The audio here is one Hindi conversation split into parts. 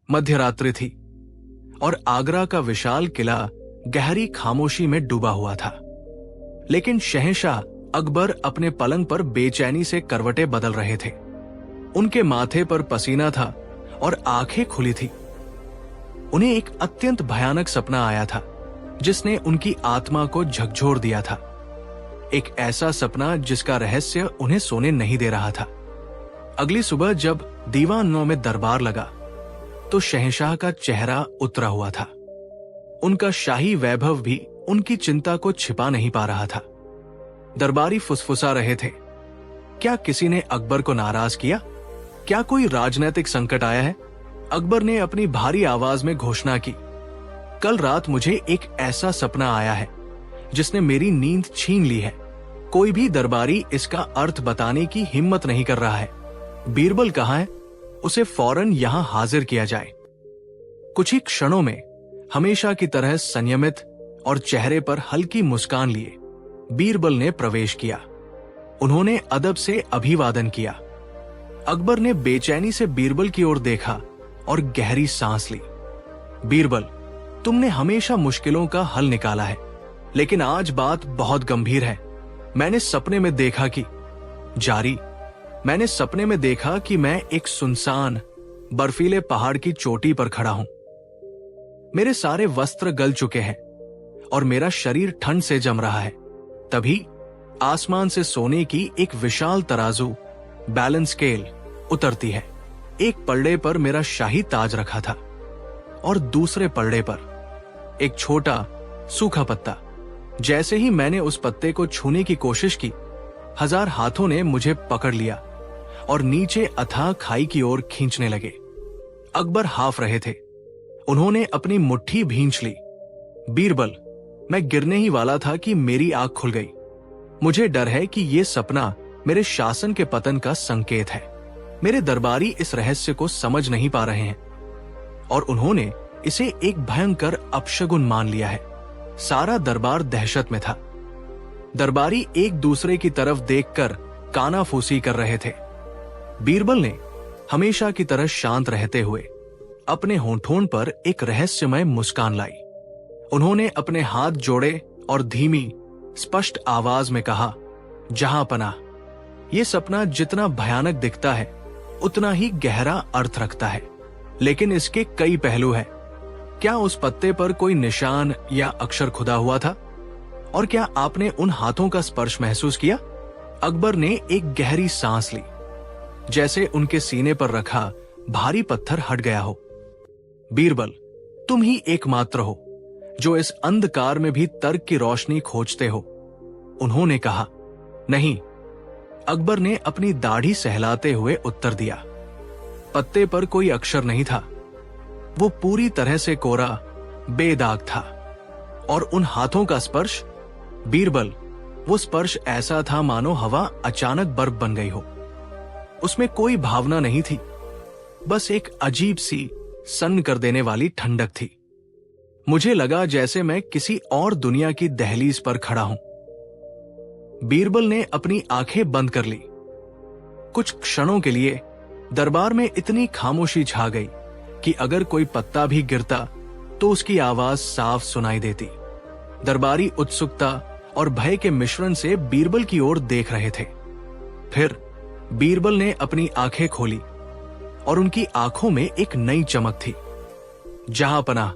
मध्यरात्रि थी और आगरा का विशाल किला गहरी खामोशी में डूबा हुआ था। लेकिन शहंशाह अकबर अपने पलंग पर बेचैनी से करवटें बदल रहे थे। उनके माथे पर पसीना था और आंखें खुली थी। उन्हें एक अत्यंत भयानक सपना आया था जिसने उनकी आत्मा को झकझोर दिया था। एक ऐसा सपना जिसका रहस्य उन्हें सोने नहीं दे रहा था। अगली सुबह जब दीवानों में दरबार लगा तो शहंशाह का चेहरा उतरा हुआ था। उनका शाही वैभव भी उनकी चिंता को छिपा नहीं पा रहा था। दरबारी फुसफुसा रहे थे, क्या किसी ने अकबर को नाराज किया? क्या कोई राजनीतिक संकट आया है? अकबर ने अपनी भारी आवाज में घोषणा की, कल रात मुझे एक ऐसा सपना आया है जिसने मेरी नींद छीन ली है। कोई भी दरबारी इसका अर्थ बताने की हिम्मत नहीं कर रहा है। बीरबल कहाँ है? उसे फौरन यहां हाजिर किया जाए। कुछ ही क्षणों में हमेशा की तरह संयमित और चेहरे पर हल्की मुस्कान लिए बीरबल ने प्रवेश किया। उन्होंने अदब से अभिवादन किया। अकबर ने बेचैनी से बीरबल की ओर देखा और गहरी सांस ली। बीरबल, तुमने हमेशा मुश्किलों का हल निकाला है, लेकिन आज बात बहुत गंभीर है। मैंने सपने में देखा कि मैं एक सुनसान बर्फीले पहाड़ की चोटी पर खड़ा हूं। मेरे सारे वस्त्र गल चुके हैं और मेरा शरीर ठंड से जम रहा है। तभी आसमान से सोने की एक विशाल तराजू बैलेंस स्केल उतरती है। एक पलड़े पर मेरा शाही ताज रखा था और दूसरे पलड़े पर एक छोटा सूखा पत्ता। जैसे ही मैंने उस पत्ते को छूने की कोशिश की, 1000 हाथों ने मुझे पकड़ लिया और नीचे अथाह खाई की ओर खींचने लगे। अकबर हाफ रहे थे। उन्होंने अपनी मुट्ठी भींच ली। बीरबल, मैं गिरने ही वाला था कि मेरी आंख खुल गई। मुझे डर है कि यह सपना मेरे शासन के पतन का संकेत है। मेरे दरबारी इस रहस्य को समझ नहीं पा रहे हैं और उन्होंने इसे एक भयंकर अपशगुन मान लिया है। सारा दरबार दहशत में था। दरबारी एक दूसरे की तरफ देखकर कानाफूसी कर रहे थे। बीरबल ने हमेशा की तरह शांत रहते हुए अपने होठों पर एक रहस्यमय मुस्कान लाई। उन्होंने अपने हाथ जोड़े और धीमी स्पष्ट आवाज में कहा, जहां पनाह, यह सपना जितना भयानक दिखता है उतना ही गहरा अर्थ रखता है, लेकिन इसके कई पहलू हैं। क्या उस पत्ते पर कोई निशान या अक्षर खुदा हुआ था? और क्या आपने उन हाथों का स्पर्श महसूस किया? अकबर ने एक गहरी सांस ली, जैसे उनके सीने पर रखा भारी पत्थर हट गया हो। बीरबल, तुम ही एकमात्र हो जो इस अंधकार में भी तर्क की रोशनी खोजते हो, उन्होंने कहा। नहीं, अकबर ने अपनी दाढ़ी सहलाते हुए उत्तर दिया। पत्ते पर कोई अक्षर नहीं था। वो पूरी तरह से कोरा, बेदाग था। और उन हाथों का स्पर्श, बीरबल, वो स्पर्श ऐसा था मानो हवा अचानक बर्फ बन गई हो। उसमें कोई भावना नहीं थी, बस एक अजीब सी सन्न कर देने वाली ठंडक थी। मुझे लगा जैसे मैं किसी और दुनिया की दहलीज पर खड़ा हूं। बीरबल ने अपनी आंखें बंद कर ली। कुछ क्षणों के लिए दरबार में इतनी खामोशी छा गई कि अगर कोई पत्ता भी गिरता तो उसकी आवाज साफ सुनाई देती। दरबारी उत्सुकता और भय के मिश्रण से बीरबल की ओर देख रहे थे। फिर बीरबल ने अपनी आंखें खोली और उनकी आंखों में एक नई चमक थी। जहां पनाह,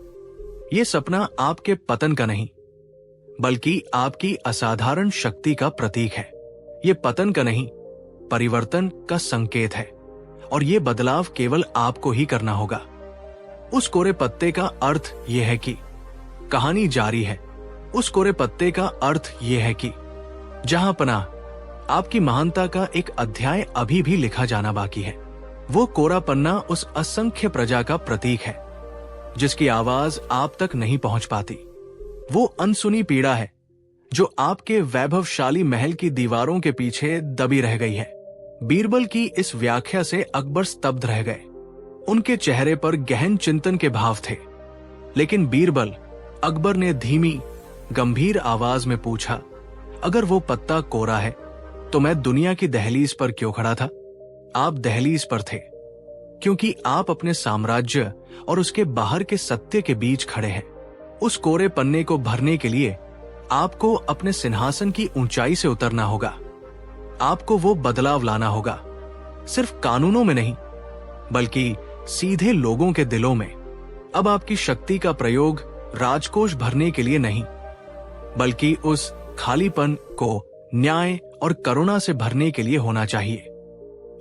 यह सपना आपके पतन का नहीं, बल्कि आपकी असाधारण शक्ति का प्रतीक है। यह पतन का नहीं, परिवर्तन का संकेत है, और यह बदलाव केवल आपको ही करना होगा। उस कोरे पत्ते का अर्थ यह है कि कहानी जारी है। उस कोरे पत्ते का अर्थ यह है कि जहां पनाह, आपकी महानता का एक अध्याय अभी भी लिखा जाना बाकी है। वो कोरा पन्ना उस असंख्य प्रजा का प्रतीक है जिसकी आवाज आप तक नहीं पहुंच पाती। वो अनसुनी पीड़ा है जो आपके वैभवशाली महल की दीवारों के पीछे दबी रह गई है। बीरबल की इस व्याख्या से अकबर स्तब्ध रह गए। उनके चेहरे पर गहन चिंतन के भाव थे। लेकिन बीरबल, अकबर ने धीमी गंभीर आवाज में पूछा, अगर वो पत्ता कोरा है तो मैं दुनिया की दहलीज पर क्यों खड़ा था? आप दहलीज पर थे क्योंकि आप अपने साम्राज्य और उसके बाहर के सत्य के बीच खड़े हैं। उस कोरे पन्ने को भरने के लिए आपको अपने सिंहासन की ऊंचाई से उतरना होगा। आपको वो बदलाव लाना होगा, सिर्फ कानूनों में नहीं बल्कि सीधे लोगों के दिलों में। अब आपकी शक्ति का प्रयोग राजकोष भरने के लिए नहीं, बल्कि उस खालीपन को न्याय और करुणा से भरने के लिए होना चाहिए।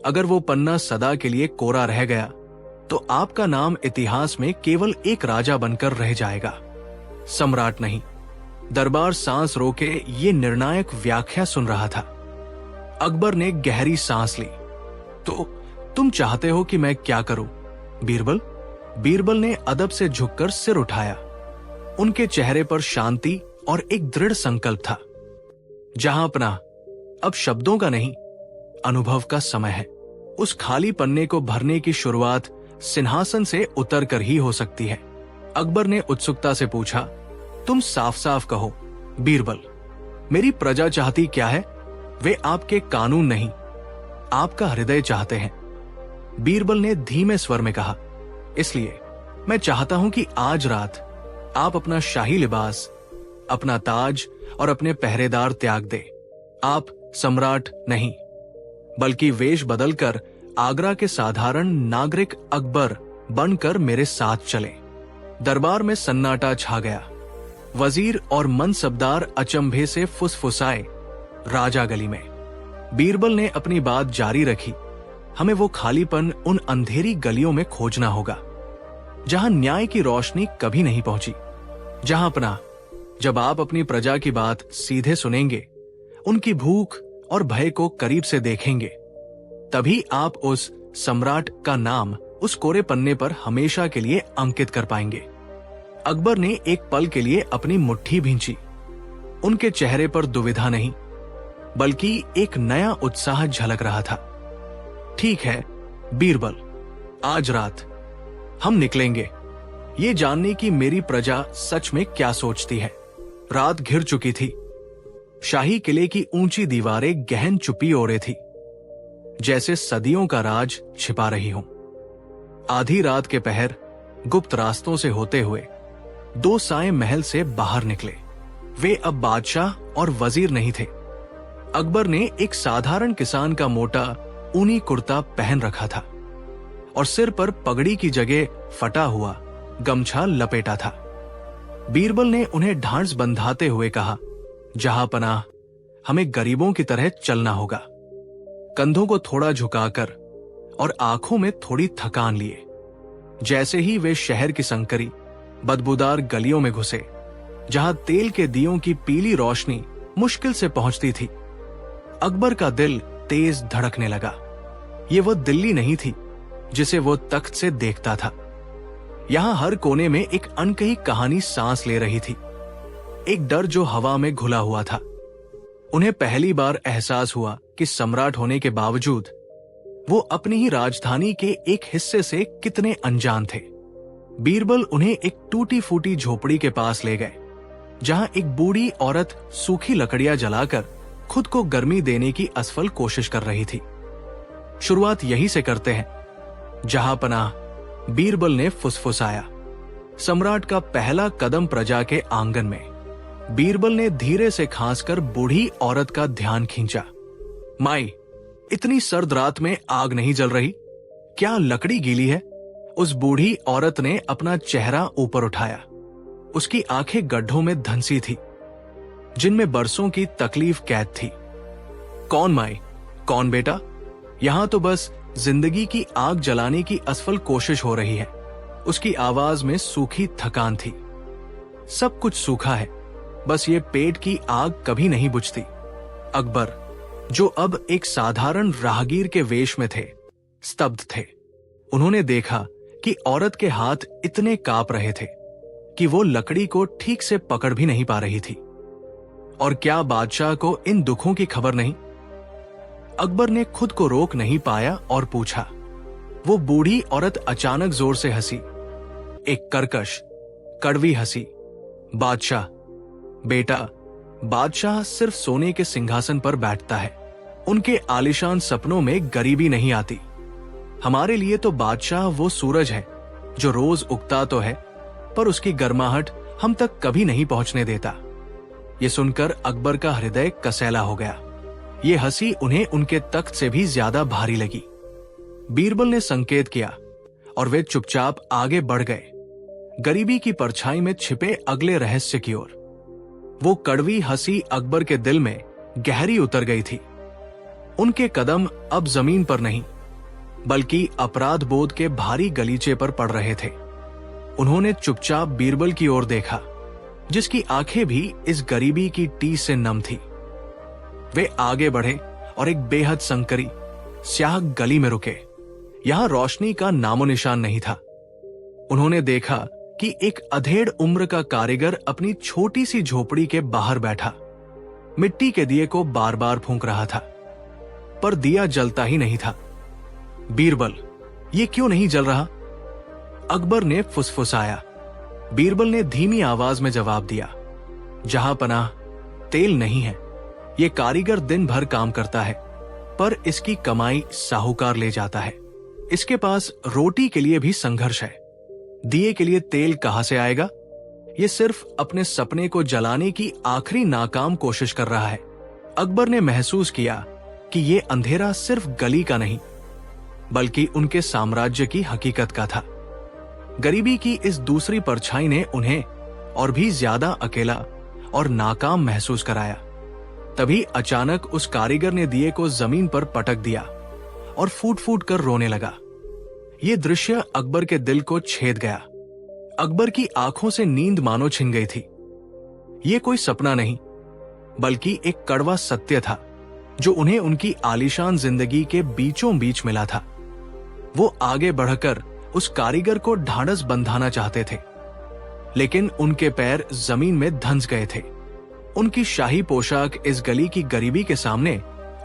अगर वो पन्ना सदा के लिए कोरा रह गया तो आपका नाम इतिहास में केवल एक राजा बनकर रह जाएगा, सम्राट नहीं। दरबार सांस रोके ये निर्णायक व्याख्या सुन रहा था। अकबर ने गहरी सांस ली। तो तुम चाहते हो कि मैं क्या करूं, बीरबल? बीरबल ने अदब से झुककर सिर उठाया। उनके चेहरे पर शांति और एक दृढ़ संकल्प था। जहांपना, अब शब्दों का नहीं, अनुभव का समय है। उस खाली पन्ने को भरने की शुरुआत सिंहासन से उतरकर ही हो सकती है। अकबर ने उत्सुकता से पूछा, तुम साफ साफ कहो बीरबल, मेरी प्रजा चाहती क्या है? वे आपके कानून नहीं, आपका हृदय चाहते हैं। बीरबल ने धीमे स्वर में कहा, इसलिए मैं चाहता हूं कि आज रात आप अपना शाही लिबास, अपना ताज और अपने पहरेदार त्याग दे। आप सम्राट नहीं, बल्कि वेश बदलकर आगरा के साधारण नागरिक अकबर बनकर मेरे साथ चले। दरबार में सन्नाटा छा गया। वजीर और मनसबदार अचंभे से फुसफुसाए। राजा गली में बीरबल ने अपनी बात जारी रखी, हमें वो खालीपन उन अंधेरी गलियों में खोजना होगा जहां न्याय की रोशनी कभी नहीं पहुंची। जहांपना, जब आप अपनी प्रजा की बात सीधे सुनेंगे, उनकी भूख और भय को करीब से देखेंगे, तभी आप उस सम्राट का नाम उस कोरे पन्ने पर हमेशा के लिए अंकित कर पाएंगे। अकबर ने एक पल के लिए अपनी मुट्ठी भींची। उनके चेहरे पर दुविधा नहीं, बल्कि एक नया उत्साह झलक रहा था। ठीक है बीरबल, आज रात हम निकलेंगे, ये जानने की मेरी प्रजा सच में क्या सोचती है। रात घिर चुकी थी। शाही किले की ऊंची दीवारें गहन चुप्पी ओढ़े थी, जैसे सदियों का राज छिपा रही हों। आधी रात के पहर गुप्त रास्तों से होते हुए दो साए महल से बाहर निकले। वे अब बादशाह और वजीर नहीं थे। अकबर ने एक साधारण किसान का मोटा ऊनी कुर्ता पहन रखा था और सिर पर पगड़ी की जगह फटा हुआ गमछा लपेटा था। बीरबल ने उन्हें ढांढस बंधाते हुए कहा, जहांपनाह, हमें गरीबों की तरह चलना होगा। कंधों को थोड़ा झुकाकर और आंखों में थोड़ी थकान लिए। जैसे ही वे शहर की संकरी बदबूदार गलियों में घुसे, जहां तेल के दियों की पीली रोशनी मुश्किल से पहुंचती थी, अकबर का दिल तेज धड़कने लगा। ये वो दिल्ली नहीं थी जिसे वो तख्त से देखता था। यहां हर कोने में एक अनकही कहानी सांस ले रही थी, एक डर जो हवा में घुला हुआ था। उन्हें पहली बार एहसास हुआ कि सम्राट होने के बावजूद वो अपनी ही राजधानी के एक हिस्से से कितने अनजान थे। बीरबल उन्हें एक टूटी फूटी झोपड़ी के पास ले गए, जहां एक बूढ़ी औरत सूखी लकड़ियां जलाकर खुद को गर्मी देने की असफल कोशिश कर रही थी। शुरुआत यही से करते हैं, जहांपनाह, बीरबल ने फुसफुसाया। सम्राट का पहला कदम प्रजा के आंगन में। बीरबल ने धीरे से खांसकर बूढ़ी औरत का ध्यान खींचा। माई, इतनी सर्द रात में आग नहीं जल रही? क्या लकड़ी गीली है? उस बूढ़ी औरत ने अपना चेहरा ऊपर उठाया। उसकी आंखें गड्ढों में धंसी थी, जिनमें बरसों की तकलीफ कैद थी। कौन माई? कौन बेटा? यहां तो बस जिंदगी की आग जलाने की असफल कोशिश हो रही है। उसकी आवाज में सूखी थकान थी। सब कुछ सूखा है, बस ये पेट की आग कभी नहीं बुझती। अकबर, जो अब एक साधारण राहगीर के वेश में थे, स्तब्ध थे। उन्होंने देखा कि औरत के हाथ इतने कांप रहे थे कि वो लकड़ी को ठीक से पकड़ भी नहीं पा रही थी। और क्या बादशाह को इन दुखों की खबर नहीं? अकबर ने खुद को रोक नहीं पाया और पूछा। वो बूढ़ी औरत अचानक जोर से हंसी, एक कर्कश, कड़वी हंसी। बादशाह, बेटा, बादशाह सिर्फ सोने के सिंहासन पर बैठता है। उनके आलिशान सपनों में गरीबी नहीं आती। हमारे लिए तो बादशाह वो सूरज है जो रोज उगता तो है पर उसकी गर्माहट हम तक कभी नहीं पहुंचने देता। ये सुनकर अकबर का हृदय कसैला हो गया। ये हंसी उन्हें उनके तख्त से भी ज्यादा भारी लगी। बीरबल ने संकेत किया और वे चुपचाप आगे बढ़ गए, गरीबी की परछाई में छिपे अगले रहस्य की ओर। वो कड़वी हंसी अकबर के दिल में गहरी उतर गई थी। उनके कदम अब जमीन पर नहीं बल्कि अपराध बोध के भारी गलीचे पर पड़ रहे थे। उन्होंने चुपचाप बीरबल की ओर देखा, जिसकी आंखें भी इस गरीबी की टीस से नम थी। वे आगे बढ़े और एक बेहद संकरी स्याह गली में रुके। यहां रोशनी का नामो निशान नहीं था। उन्होंने देखा कि एक अधेड़ उम्र का कारीगर अपनी छोटी सी झोपड़ी के बाहर बैठा मिट्टी के दिए को बार बार फूंक रहा था, पर दिया जलता ही नहीं था। बीरबल, ये क्यों नहीं जल रहा? अकबर ने फुसफुसाया। बीरबल ने धीमी आवाज में जवाब दिया, जहां पनाह, तेल नहीं है। ये कारीगर दिन भर काम करता है पर इसकी कमाई साहूकार ले जाता है। इसके पास रोटी के लिए भी संघर्ष है। दिए के लिए तेल कहां से आएगा? ये सिर्फ अपने सपने को जलाने की आखिरी नाकाम कोशिश कर रहा है। अकबर ने महसूस किया कि ये अंधेरा सिर्फ गली का नहीं बल्कि उनके साम्राज्य की हकीकत का था। गरीबी की इस दूसरी परछाई ने उन्हें और भी ज्यादा अकेला और नाकाम महसूस कराया। तभी अचानक उस कारीगर ने दिए को जमीन पर पटक दिया और फूट फूट कर रोने लगा। यह दृश्य अकबर के दिल को छेद गया। अकबर की आंखों से नींद मानो छिन गई थी। यह कोई सपना नहीं बल्कि एक कड़वा सत्य था जो उन्हें उनकी आलीशान जिंदगी के बीचों बीच मिला था। वो आगे बढ़कर उस कारीगर को ढांढस बंधाना चाहते थे, लेकिन उनके पैर जमीन में धंस गए थे। उनकी शाही पोशाक इस गली की गरीबी के सामने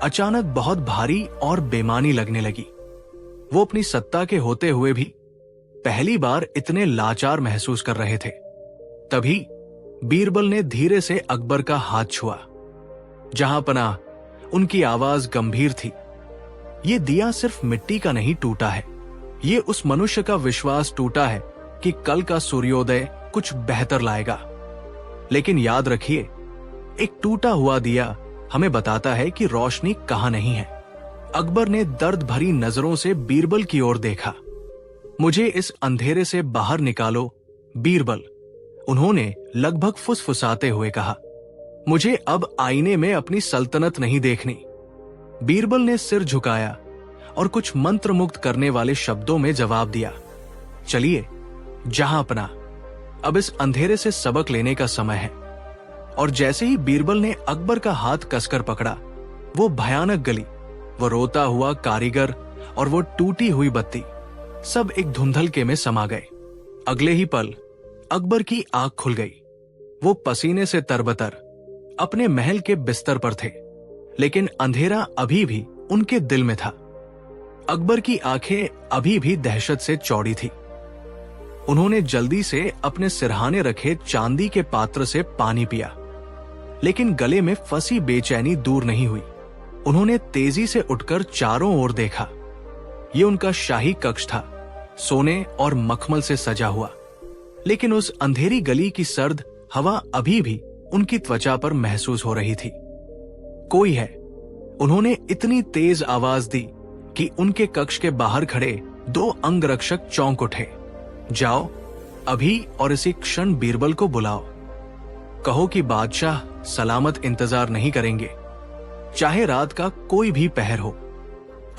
अचानक बहुत भारी और बेमानी लगने लगी। वो अपनी सत्ता के होते हुए भी पहली बार इतने लाचार महसूस कर रहे थे। तभी बीरबल ने धीरे से अकबर का हाथ छुआ। जहां पनाह, उनकी आवाज गंभीर थी। ये दिया सिर्फ मिट्टी का नहीं टूटा है, ये उस मनुष्य का विश्वास टूटा है कि कल का सूर्योदय कुछ बेहतर लाएगा। लेकिन याद रखिए, एक टूटा हुआ दिया हमें बताता है कि रोशनी कहां नहीं है। अकबर ने दर्द भरी नजरों से बीरबल की ओर देखा। मुझे इस अंधेरे से बाहर निकालो, बीरबल, उन्होंने लगभग फुसफुसाते हुए कहा। मुझे अब आईने में अपनी सल्तनत नहीं देखनी। बीरबल ने सिर झुकाया और कुछ मंत्रमुग्ध करने वाले शब्दों में जवाब दिया, चलिए जहां अपना, अब इस अंधेरे से सबक लेने का समय है। और जैसे ही बीरबल ने अकबर का हाथ कसकर पकड़ा, वो भयानक गली, वो रोता हुआ कारीगर और वो टूटी हुई बत्ती सब एक धुंधलके में समा गए। अगले ही पल अकबर की आंख खुल गई। वो पसीने से तरबतर अपने महल के बिस्तर पर थे, लेकिन अंधेरा अभी भी उनके दिल में था। अकबर की आंखें अभी भी दहशत से चौड़ी थी। उन्होंने जल्दी से अपने सिरहाने रखे चांदी के पात्र से पानी पिया, लेकिन गले में फंसी बेचैनी दूर नहीं हुई। उन्होंने तेजी से उठकर चारों ओर देखा। ये उनका शाही कक्ष था, सोने और मखमल से सजा हुआ, लेकिन उस अंधेरी गली की सर्द हवा अभी भी उनकी त्वचा पर महसूस हो रही थी। कोई है, उन्होंने इतनी तेज आवाज दी कि उनके कक्ष के बाहर खड़े 2 अंगरक्षक चौंक उठे। जाओ अभी और इसी क्षण बीरबल को बुलाओ। कहो कि बादशाह सलामत इंतजार नहीं करेंगे, चाहे रात का कोई भी पहर हो।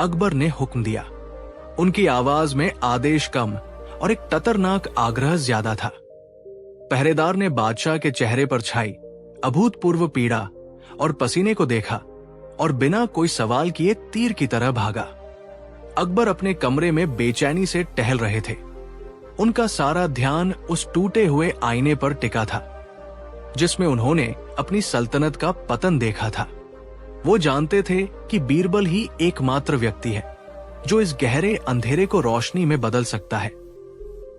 अकबर ने हुक्म दिया। उनकी आवाज में आदेश कम और एक ततरनाक आग्रह ज्यादा था। पहरेदार ने बादशाह के चेहरे पर छाई अभूतपूर्व पीड़ा और पसीने को देखा और बिना कोई सवाल किए तीर की तरह भागा। अकबर अपने कमरे में बेचैनी से टहल रहे थे। उनका सारा ध्यान उस टूटे हुए आईने पर टिका था, जिसमें उन्होंने अपनी सल्तनत का पतन देखा था। वो जानते थे कि बीरबल ही एकमात्र व्यक्ति है जो इस गहरे अंधेरे को रोशनी में बदल सकता है,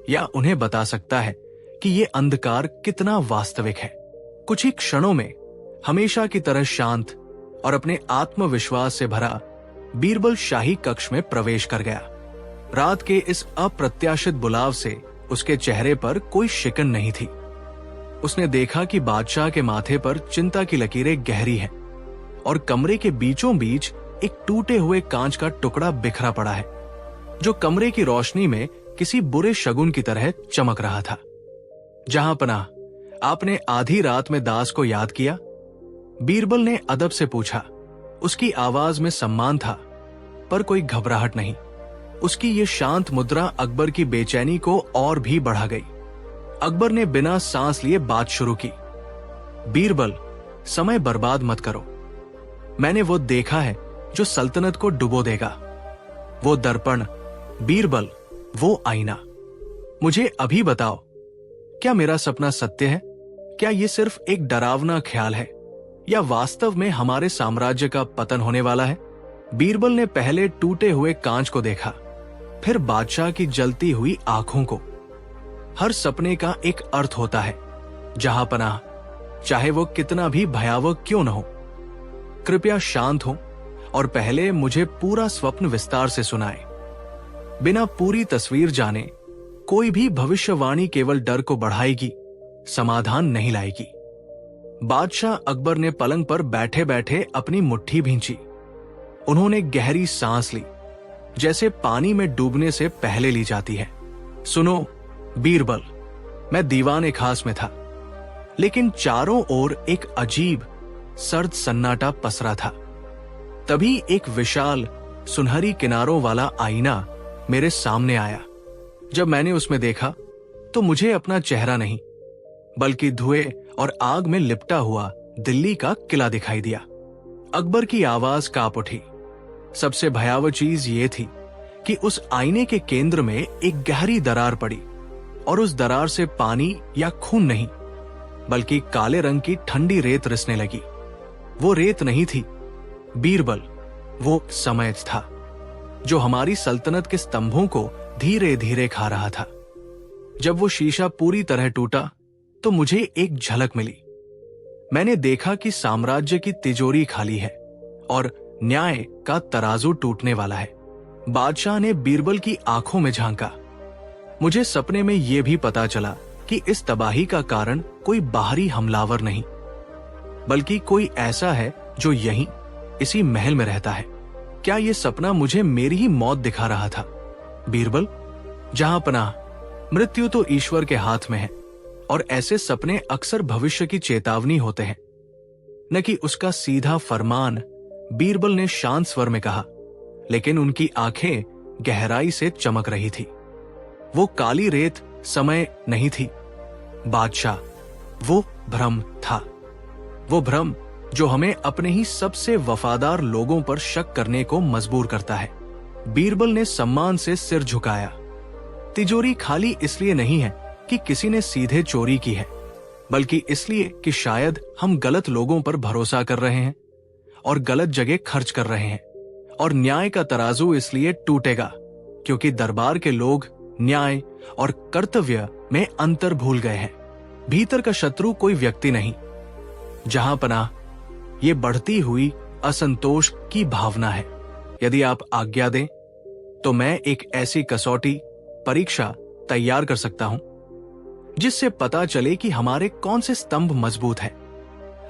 या उन्हें बता सकता है कि ये अंधकार कितना वास्तविक है। कुछ ही क्षणों में हमेशा की तरह शांत और अपने आत्मविश्वास से भरा बीरबल शाही कक्ष में प्रवेश कर गया। रात के इस अप्रत्याशित बुलाव से उसके चेहरे पर कोई शिकन नहीं थी। उसने देखा कि बादशाह के माथे पर चिंता की लकीरें गहरी हैं और कमरे के बीचों बीच एक टूटे हुए कांच का टुकड़ा बिखरा पड़ा है, जो कमरे की रोशनी में किसी बुरे शगुन की तरह चमक रहा था। जहां पनाह, आपने आधी रात में दास को याद किया? बीरबल ने अदब से पूछा। उसकी आवाज में सम्मान था, पर कोई घबराहट नहीं। उसकी ये शांत मुद्रा अकबर की बेचैनी को और भी बढ़ा गई। अकबर ने बिना सांस लिए बात शुरू की। बीरबल, समय बर्बाद मत करो। मैंने वो देखा है जो सल्तनत को डुबो देगा। वो दर्पण, बीरबल, वो आईना। मुझे अभी बताओ, क्या मेरा सपना सत्य है? क्या ये सिर्फ एक डरावना ख्याल है या वास्तव में हमारे साम्राज्य का पतन होने वाला है? बीरबल ने पहले टूटे हुए कांच को देखा, फिर बादशाह की जलती हुई आंखों को। हर सपने का एक अर्थ होता है, जहां पनाह, चाहे वो कितना भी भयावह क्यों न हो। कृपया शांत हो और पहले मुझे पूरा स्वप्न विस्तार से सुनाए। बिना पूरी तस्वीर जाने कोई भी भविष्यवाणी केवल डर को बढ़ाएगी, समाधान नहीं लाएगी। बादशाह अकबर ने पलंग पर बैठे बैठे अपनी मुट्ठी भींची। उन्होंने गहरी सांस ली, जैसे पानी में डूबने से पहले ली जाती है। सुनो बीरबल, मैं दीवाने खास में था, लेकिन चारों ओर एक अजीब सर्द सन्नाटा पसरा था। तभी एक विशाल सुनहरी किनारों वाला आईना मेरे सामने आया। जब मैंने उसमें देखा तो मुझे अपना चेहरा नहीं, बल्कि धुएं और आग में लिपटा हुआ दिल्ली का किला दिखाई दिया। अकबर की आवाज कांप उठी। सबसे भयावह चीज ये थी कि उस आईने के केंद्र में एक गहरी दरार पड़ी, और उस दरार से पानी या खून नहीं, बल्कि काले रंग की ठंडी रेत रिसने लगी। वो रेत नहीं थी बीरबल, वो समय था जो हमारी सल्तनत के स्तंभों को धीरे धीरे खा रहा था। जब वो शीशा पूरी तरह टूटा तो मुझे एक झलक मिली। मैंने देखा कि साम्राज्य की तिजोरी खाली है और न्याय का तराजू टूटने वाला है। बादशाह ने बीरबल की आंखों में झांका। मुझे सपने में यह भी पता चला कि इस तबाही का कारण कोई बाहरी हमलावर नहीं, बल्कि कोई ऐसा है जो यहीं इसी महल में रहता है। क्या यह सपना मुझे मेरी ही मौत दिखा रहा था? बीरबल, जहां पनाह, मृत्यु तो ईश्वर के हाथ में है, और ऐसे सपने अक्सर भविष्य की चेतावनी होते हैं, न कि उसका सीधा फरमान, बीरबल ने शांत स्वर में कहा, लेकिन उनकी आंखें गहराई से चमक रही थी। वो काली रेत समय नहीं थी बादशाह, वो भ्रम था। वो भ्रम जो हमें अपने ही सबसे वफादार लोगों पर शक करने को मजबूर करता है। बीरबल ने सम्मान से सिर झुकाया। तिजोरी खाली इसलिए नहीं है कि किसी ने सीधे चोरी की है, बल्कि इसलिए कि शायद हम गलत लोगों पर भरोसा कर रहे हैं और गलत जगह खर्च कर रहे हैं। और न्याय का तराजू इसलिए टूटेगा क्योंकि दरबार के लोग न्याय और कर्तव्य में अंतर भूल गए हैं। भीतर का शत्रु कोई व्यक्ति नहीं, जहां पनाह, ये बढ़ती हुई असंतोष की भावना है। यदि आप आज्ञा दें तो मैं एक ऐसी कसौटी परीक्षा तैयार कर सकता हूं जिससे पता चले कि हमारे कौन से स्तंभ मजबूत हैं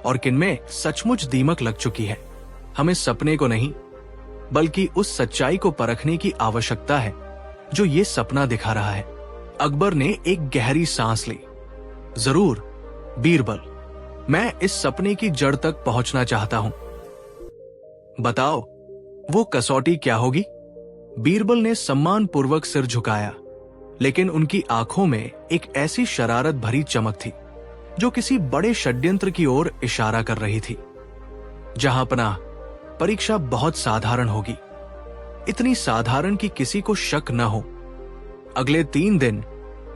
और किनमें सचमुच दीमक लग चुकी है। हमें सपने को नहीं, बल्कि उस सच्चाई को परखने की आवश्यकता है जो ये सपना दिखा रहा है। अकबर ने एक गहरी सांस ली। जरूर बीरबल, मैं इस सपने की जड़ तक पहुंचना चाहता हूं। बताओ, वो कसौटी क्या होगी? बीरबल ने सम्मानपूर्वक सिर झुकाया, लेकिन उनकी आंखों में एक ऐसी शरारत भरी चमक थी जो किसी बड़े षड्यंत्र की ओर इशारा कर रही थी। जहां पनाह, परीक्षा बहुत साधारण होगी, इतनी साधारण कि किसी को शक न हो। अगले 3 दिन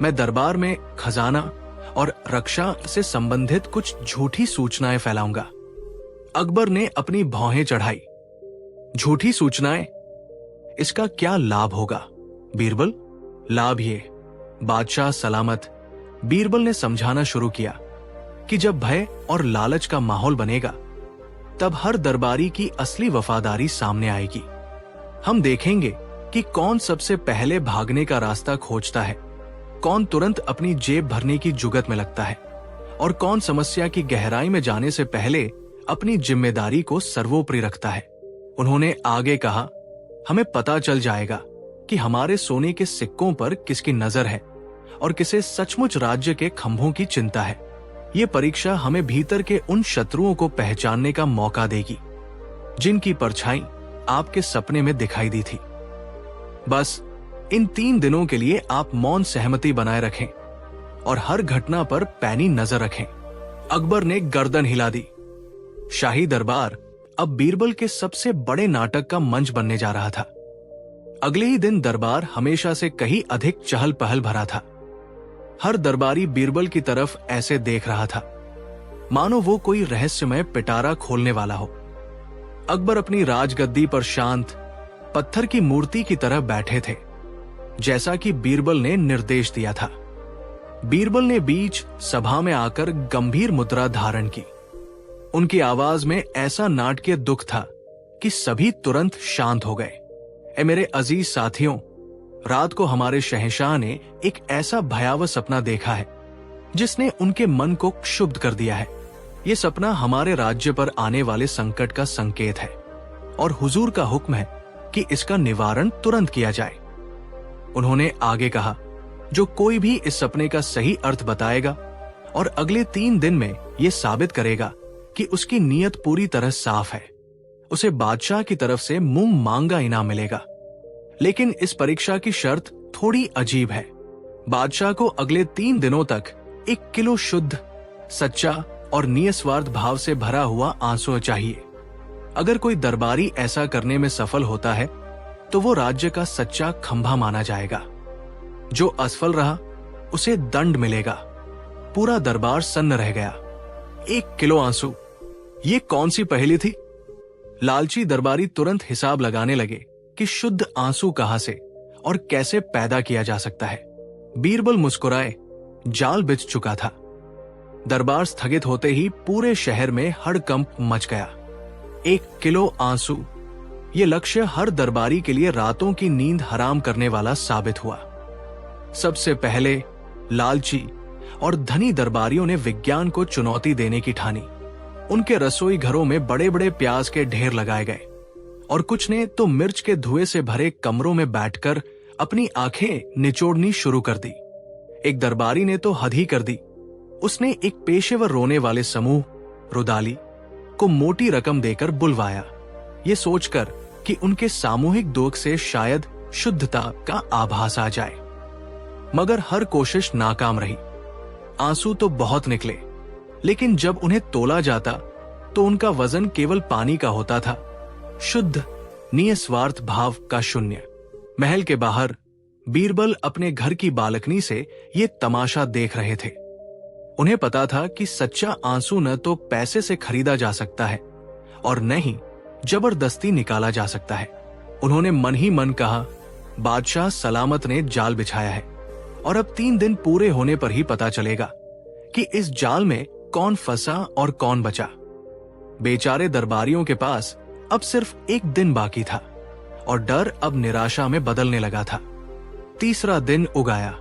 मैं दरबार में खजाना और रक्षा से संबंधित कुछ झूठी सूचनाएं फैलाऊंगा। अकबर ने अपनी भौहें चढ़ाई। झूठी सूचनाएं? इसका क्या लाभ होगा बीरबल? लाभ ये, बादशाह सलामत। बीरबल ने समझाना शुरू किया कि जब भय और लालच का माहौल बनेगा तब हर दरबारी की असली वफादारी सामने आएगी। हम देखेंगे कि कौन सबसे पहले भागने का रास्ता खोजता है, कौन तुरंत अपनी जेब भरने की जुगत में लगता है और कौन समस्या की गहराई में जाने से पहले अपनी जिम्मेदारी को सर्वोपरि रखता है। उन्होंने आगे कहा, हमें पता चल जाएगा कि हमारे सोने के सिक्कों पर किसकी नजर है और किसे सचमुच राज्य के खंभों की चिंता है। ये परीक्षा हमें भीतर के उन शत्रुओं को पहचानने का मौका देगी जिनकी परछाई आपके सपने में दिखाई दी थी। बस इन 3 दिनों के लिए आप मौन सहमति बनाए रखें और हर घटना पर पैनी नजर रखें। अकबर ने गर्दन हिला दी। शाही दरबार अब बीरबल के सबसे बड़े नाटक का मंच बनने जा रहा था। अगले ही दिन दरबार हमेशा से कहीं अधिक चहल पहल भरा था। हर दरबारी बीरबल की तरफ ऐसे देख रहा था मानो वो कोई रहस्यमय पिटारा खोलने वाला हो। अकबर अपनी राजगद्दी पर शांत पत्थर की मूर्ति की तरह बैठे थे, जैसा कि बीरबल ने निर्देश दिया था। बीरबल ने बीच सभा में आकर गंभीर मुद्रा धारण की। उनकी आवाज में ऐसा नाटकीय दुख था कि सभी तुरंत शांत हो गए। ए मेरे अजीज साथियों, रात को हमारे शहंशाह ने एक ऐसा भयावह सपना देखा है जिसने उनके मन को क्षुब्ध कर दिया है। यह सपना हमारे राज्य पर आने वाले संकट का संकेत है और हुजूर का हुक्म है कि इसका निवारण तुरंत किया जाए। उन्होंने आगे कहा, जो कोई भी इस सपने का सही अर्थ बताएगा और अगले 3 दिन में यह साबित करेगा कि उसकी नीयत पूरी तरह साफ है, उसे बादशाह की तरफ से मुंह मांगा इनाम मिलेगा। लेकिन इस परीक्षा की शर्त थोड़ी अजीब है। बादशाह को अगले 3 दिनों तक 1 किलो शुद्ध, सच्चा और निस्वार्थ भाव से भरा हुआ आंसू चाहिए। अगर कोई दरबारी ऐसा करने में सफल होता है तो वो राज्य का सच्चा खंभा माना जाएगा। जो असफल रहा उसे दंड मिलेगा। पूरा दरबार सन्न रह गया। 1 किलो आंसू, ये कौन सी पहेली थी? लालची दरबारी तुरंत हिसाब लगाने लगे कि शुद्ध आंसू कहां से और कैसे पैदा किया जा सकता है। बीरबल मुस्कुराए, जाल बिछ चुका था। दरबार स्थगित होते ही पूरे शहर में हड़कंप मच गया। 1 किलो आंसू, ये लक्ष्य हर दरबारी के लिए रातों की नींद हराम करने वाला साबित हुआ। सबसे पहले लालची और धनी दरबारियों ने विज्ञान को चुनौती देने की ठानी। उनके रसोई घरों में बड़े बड़े प्याज के ढेर लगाए गए और कुछ ने तो मिर्च के धुएं से भरे कमरों में बैठकर अपनी आंखें निचोड़नी शुरू कर दी। एक दरबारी ने तो हद ही कर दी। उसने एक पेशेवर रोने वाले समूह रुदाली को मोटी रकम देकर बुलवाया, ये सोचकर कि उनके सामूहिक दुख से शायद शुद्धता का आभास आ जाए। मगर हर कोशिश नाकाम रही। आंसू तो बहुत निकले, लेकिन जब उन्हें तोला जाता तो उनका वजन केवल पानी का होता था, शुद्ध निस्वार्थ भाव का शून्य। महल के बाहर बीरबल अपने घर की बालकनी से ये तमाशा देख रहे थे। उन्हें पता था कि सच्चा आंसू न तो पैसे से खरीदा जा सकता है और न ही जबरदस्ती निकाला जा सकता है। उन्होंने मन ही मन कहा, बादशाह सलामत ने जाल बिछाया है और अब 3 दिन पूरे होने पर ही पता चलेगा कि इस जाल में कौन फंसा और कौन बचा। बेचारे दरबारियों के पास अब सिर्फ 1 दिन बाकी था और डर अब निराशा में बदलने लगा था। तीसरा दिन उगाया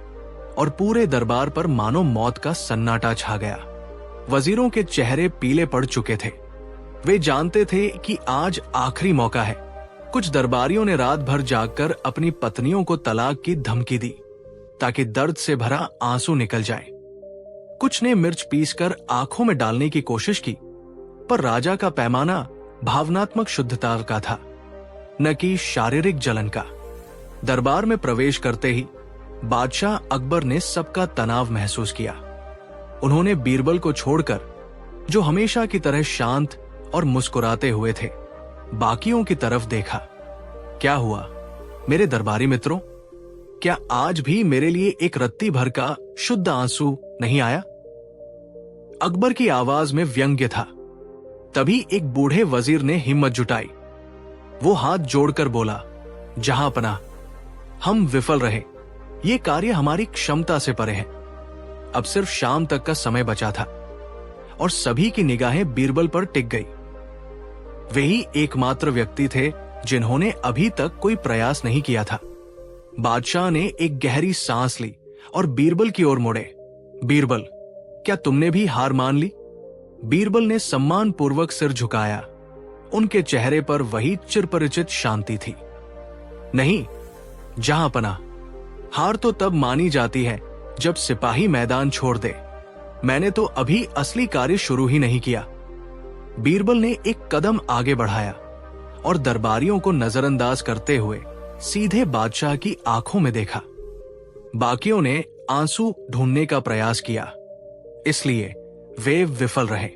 और पूरे दरबार पर मानो मौत का सन्नाटा छा गया। वजीरों के चेहरे पीले पड़ चुके थे। वे जानते थे कि आज आखिरी मौका है। कुछ दरबारियों ने रात भर जागकर अपनी पत्नियों को तलाक की धमकी दी ताकि दर्द से भरा आंसू निकल जाए। कुछ ने मिर्च पीसकर आंखों में डालने की कोशिश की, पर राजा का पैमाना भावनात्मक शुद्धता का था, न कि शारीरिक जलन का। दरबार में प्रवेश करते ही बादशाह अकबर ने सबका तनाव महसूस किया। उन्होंने बीरबल को छोड़कर, जो हमेशा की तरह शांत और मुस्कुराते हुए थे, बाकियों की तरफ देखा। क्या हुआ मेरे दरबारी मित्रों? क्या आज भी मेरे लिए एक रत्ती भर का शुद्ध आंसू नहीं आया? अकबर की आवाज में व्यंग्य था। तभी एक बूढ़े वजीर ने हिम्मत जुटाई। वो हाथ जोड़कर बोला, जहां पनाह, हम विफल रहे। ये कार्य हमारी क्षमता से परे है। अब सिर्फ शाम तक का समय बचा था और सभी की निगाहें बीरबल पर टिक गई। वे ही एकमात्र व्यक्ति थे जिन्होंने अभी तक कोई प्रयास नहीं किया था। बादशाह ने एक गहरी सांस ली और बीरबल की ओर मुड़े। बीरबल, क्या तुमने भी हार मान ली? बीरबल ने सम्मानपूर्वक सिर झुकाया। उनके चेहरे पर वही चिरपरिचित शांति थी। नहीं जहांपना, हार तो तब मानी जाती है जब सिपाही मैदान छोड़ दे। मैंने तो अभी असली कार्य शुरू ही नहीं किया। बीरबल ने एक कदम आगे बढ़ाया और दरबारियों को नजरअंदाज करते हुए सीधे बादशाह की आंखों में देखा। बाकियों ने आंसू ढूंढने का प्रयास किया, इसलिए वे विफल रहे।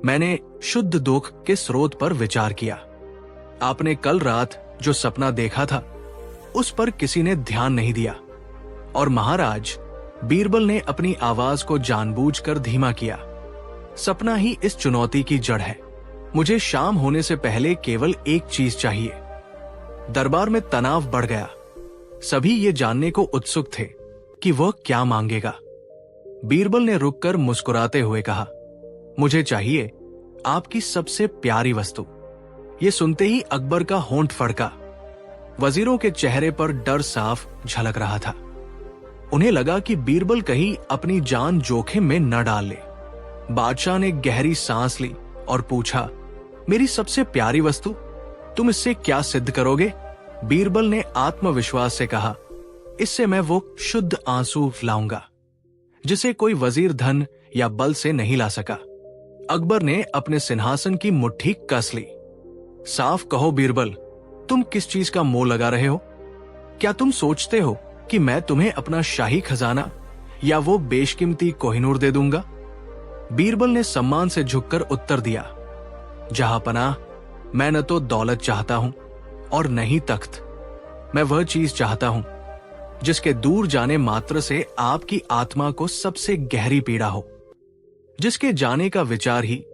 मैंने शुद्ध दुख के स्रोत पर विचार किया। आपने कल रात जो सपना देखा था, उस पर किसी ने ध्यान नहीं दिया। और महाराज, बीरबल ने अपनी आवाज को जानबूझकर धीमा किया, सपना ही इस चुनौती की जड़ है। मुझे शाम होने से पहले केवल एक चीज चाहिए। दरबार में तनाव बढ़ गया। सभी ये जानने को उत्सुक थे कि वह क्या मांगेगा। बीरबल ने रुककर मुस्कुराते हुए कहा, मुझे चाहिए आपकी सबसे प्यारी वस्तु। ये सुनते ही अकबर का होंठ फड़का। वजीरों के चेहरे पर डर साफ झलक रहा था। उन्हें लगा कि बीरबल कहीं अपनी जान जोखिम में न डाल ले। बादशाह ने गहरी सांस ली और पूछा, मेरी सबसे प्यारी वस्तु, तुम इससे क्या सिद्ध करोगे? बीरबल ने आत्मविश्वास से कहा, इससे मैं वो शुद्ध आंसू लाऊंगा जिसे कोई वजीर धन या बल से नहीं ला सका। अकबर ने अपने सिंहासन की मुट्ठी कस ली। साफ कहो बीरबल, तुम किस चीज का मोह लगा रहे हो? क्या तुम सोचते हो कि मैं तुम्हें अपना शाही खजाना या वो बेशकीमती कोहिनूर दे दूंगा? बीरबल ने सम्मान से झुककर उत्तर दिया, जहांपनाह, मैं न तो दौलत चाहता हूं और न ही तख्त। मैं वह चीज चाहता हूं जिसके दूर जाने मात्र से आपकी आत्मा को सबसे गहरी पीड़ा हो, जिसके जाने का विचार ही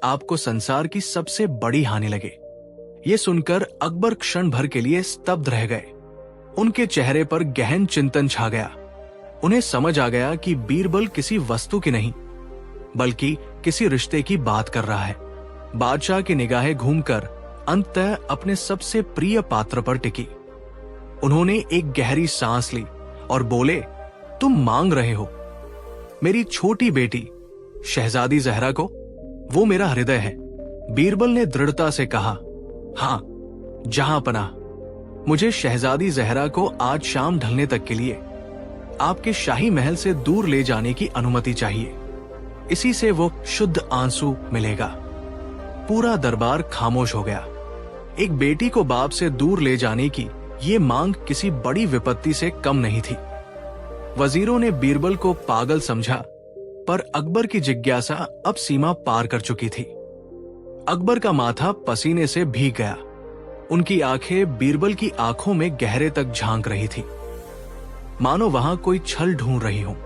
आपको संसार की सबसे बड़ी हानि लगे। ये सुनकर अकबर क्षण भर के लिए स्तब्ध रह गए। उनके चेहरे पर गहन चिंतन छा गया। उन्हें समझ आ गया कि बीरबल किसी वस्तु की नहीं, बल्कि किसी रिश्ते की बात कर रहा है। बादशाह की निगाहें घूमकर अंततः अपने सबसे प्रिय पात्र पर टिकी। उन्होंने एक गहरी सांस ली और बोले, तुम मांग रहे हो मेरी छोटी बेटी शहजादी जहरा को? वो मेरा हृदय है। बीरबल ने दृढ़ता से कहा, हां जहांपनाह, मुझे शहजादी जहरा को आज शाम ढलने तक के लिए आपके शाही महल से दूर ले जाने की अनुमति चाहिए। इसी से वो शुद्ध आंसू मिलेगा। पूरा दरबार खामोश हो गया। एक बेटी को बाप से दूर ले जाने की ये मांग किसी बड़ी विपत्ति से कम नहीं थी। वजीरों ने बीरबल को पागल समझा, पर अकबर की जिज्ञासा अब सीमा पार कर चुकी थी। अकबर का माथा पसीने से भीग गया। उनकी आंखें बीरबल की आंखों में गहरे तक झांक रही थी, मानो वहां कोई छल ढूंढ रही हो।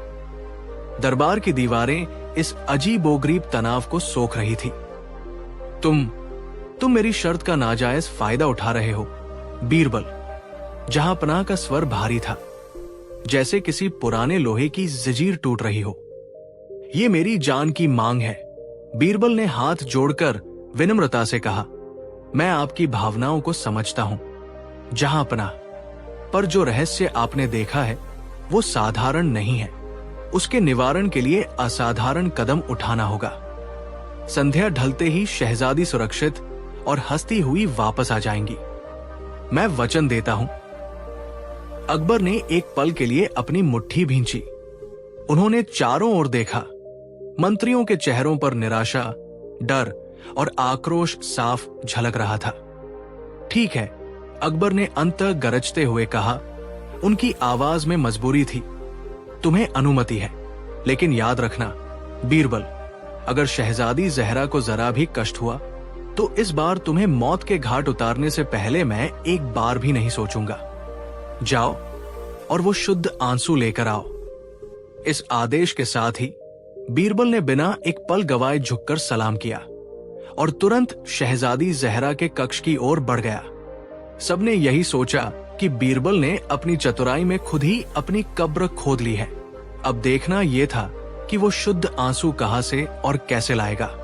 दरबार की दीवारें इस अजीबोगरीब तनाव को सोख रही थी। तुम मेरी शर्त का नाजायज फायदा उठा रहे हो बीरबल। जहांपनाह का स्वर भारी था, जैसे किसी पुराने लोहे की जंजीर टूट रही हो। ये मेरी जान की मांग है। बीरबल ने हाथ जोड़कर विनम्रता से कहा, मैं आपकी भावनाओं को समझता हूं जहांपनाह, पर जो रहस्य आपने देखा है वो साधारण नहीं है। उसके निवारण के लिए असाधारण कदम उठाना होगा। संध्या ढलते ही शहजादी सुरक्षित और हंसती हुई वापस आ जाएंगी। मैं वचन देता हूं। अकबर ने एक पल के लिए अपनी मुट्ठी भींची। उन्होंने चारों ओर देखा। मंत्रियों के चेहरों पर निराशा, डर और आक्रोश साफ झलक रहा था। ठीक है, अकबर ने अंततः गरजते हुए कहा। उनकी आवाज में मजबूरी थी, तुम्हें अनुमति है, लेकिन याद रखना बीरबल, अगर शहजादी जहरा को जरा भी कष्ट हुआ तो इस बार तुम्हें मौत के घाट उतारने से पहले मैं एक बार भी नहीं सोचूंगा। जाओ और वो शुद्ध आंसू लेकर आओ। इस आदेश के साथ ही बीरबल ने बिना एक पल गवाए झुककर सलाम किया और तुरंत शहजादी जहरा के कक्ष की ओर बढ़ गया। सबने यही सोचा कि बीरबल ने अपनी चतुराई में खुद ही अपनी कब्र खोद ली है। अब देखना यह था कि वो शुद्ध आंसू कहां से और कैसे लाएगा।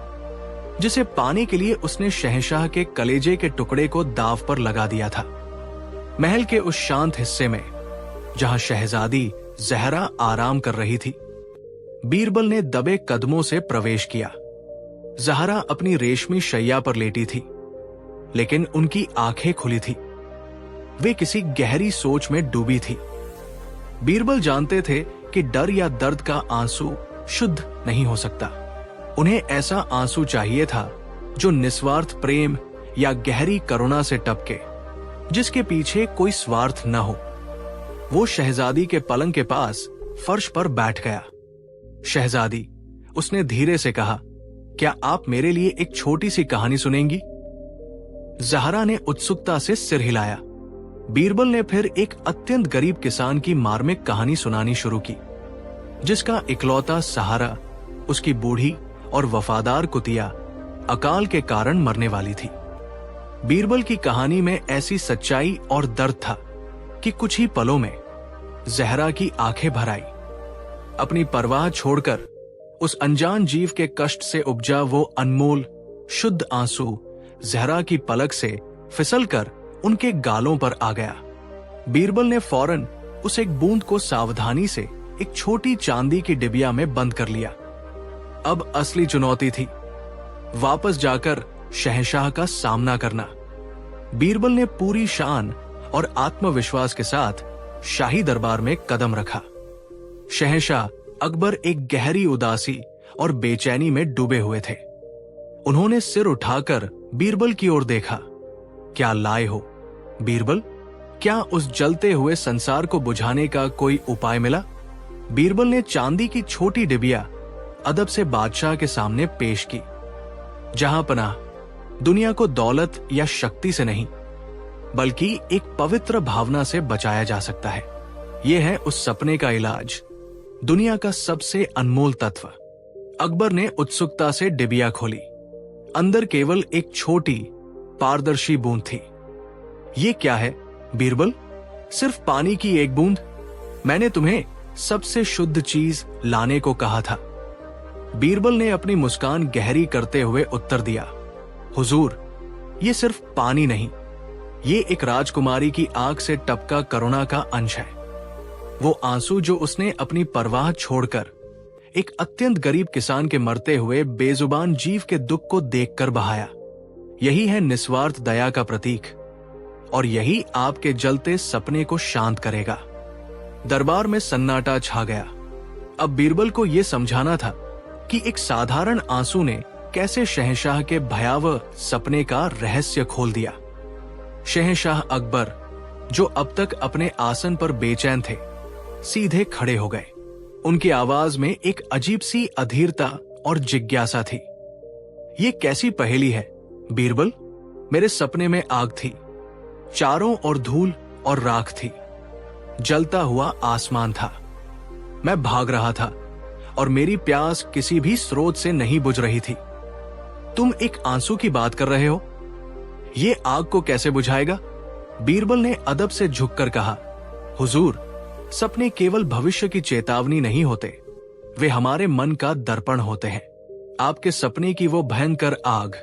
जिसे पाने के लिए उसने शहंशाह के कलेजे के टुकड़े को दाव पर लगा दिया था। महल के उस शांत हिस्से में जहां शहजादी ज़हरा आराम कर रही थी, बीरबल ने दबे कदमों से प्रवेश किया। ज़हरा अपनी रेशमी शैया पर लेटी थी, लेकिन उनकी आंखें खुली थी। वे किसी गहरी सोच में डूबी थी। बीरबल जानते थे कि डर या दर्द का आंसू शुद्ध नहीं हो सकता। उन्हें ऐसा आंसू चाहिए था जो निस्वार्थ प्रेम या गहरी करुणा से टपके, जिसके पीछे कोई स्वार्थ न हो। वो शहजादी के पलंग के पास फर्श पर बैठ गया। शहजादी, उसने धीरे से कहा, क्या आप मेरे लिए एक छोटी सी कहानी सुनेंगी? ज़हरा ने उत्सुकता से सिर हिलाया। बीरबल ने फिर एक अत्यंत गरीब किसान की मार्मिक कहानी सुनानी शुरू की, जिसका इकलौता सहारा उसकी बूढ़ी और वफादार कुतिया अकाल के कारण मरने वाली थी। बीरबल की कहानी में ऐसी सच्चाई और दर्द था कि कुछ ही पलों में ज़हरा की आंखें भर आई। अपनी परवाह छोड़कर उस अनजान जीव के कष्ट से उपजा वो अनमोल शुद्ध आंसू ज़हरा की पलक से फिसलकर उनके गालों पर आ गया। बीरबल ने फौरन उस एक बूंद को सावधानी से एक छोटी चांदी की डिबिया में बंद कर लिया। अब असली चुनौती थी वापस जाकर शहंशाह का सामना करना। बीरबल ने पूरी शान और आत्मविश्वास के साथ शाही दरबार में कदम रखा। शहंशाह अकबर एक गहरी उदासी और बेचैनी में डूबे हुए थे। उन्होंने सिर उठाकर बीरबल की ओर देखा। क्या लाए हो बीरबल? क्या उस जलते हुए संसार को बुझाने का कोई उपाय मिला? बीरबल ने चांदी की छोटी डिबिया अदब से बादशाह के सामने पेश की। जहां पनाह दुनिया को दौलत या शक्ति से नहीं, बल्कि एक पवित्र भावना से बचाया जा सकता है। यह है उस सपने का इलाज, दुनिया का सबसे अनमोल तत्व। अकबर ने उत्सुकता से डिबिया खोली। अंदर केवल एक छोटी पारदर्शी बूंद थी। ये क्या है बीरबल? सिर्फ पानी की एक बूंद? मैंने तुम्हें सबसे शुद्ध चीज लाने को कहा था। बीरबल ने अपनी मुस्कान गहरी करते हुए उत्तर दिया, हुजूर, ये सिर्फ पानी नहीं, ये एक राजकुमारी की आंख से टपका करुणा का अंश है। वो आंसू जो उसने अपनी परवाह छोड़कर एक अत्यंत गरीब किसान के मरते हुए बेजुबान जीव के दुख को देखकर बहाया। यही है निस्वार्थ दया का प्रतीक, और यही आपके जलते सपने को शांत करेगा। दरबार में सन्नाटा छा गया। अब बीरबल को यह समझाना था कि एक साधारण आंसू ने कैसे शहंशाह के भयावह सपने का रहस्य खोल दिया। शहंशाह अकबर, जो अब तक अपने आसन पर बेचैन थे, सीधे खड़े हो गए। उनकी आवाज में एक अजीब सी अधीरता और जिज्ञासा थी। ये कैसी पहेली है बीरबल? मेरे सपने में आग थी, चारों ओर धूल और राख थी, जलता हुआ आसमान था। मैं भाग रहा था और मेरी प्यास किसी भी स्रोत से नहीं बुझ रही थी। तुम एक आंसू की बात कर रहे हो, ये आग को कैसे बुझाएगा? बीरबल ने अदब से झुककर कहा, हुजूर, सपने केवल भविष्य की चेतावनी नहीं होते, वे हमारे मन का दर्पण होते हैं। आपके सपने की वो भयंकर आग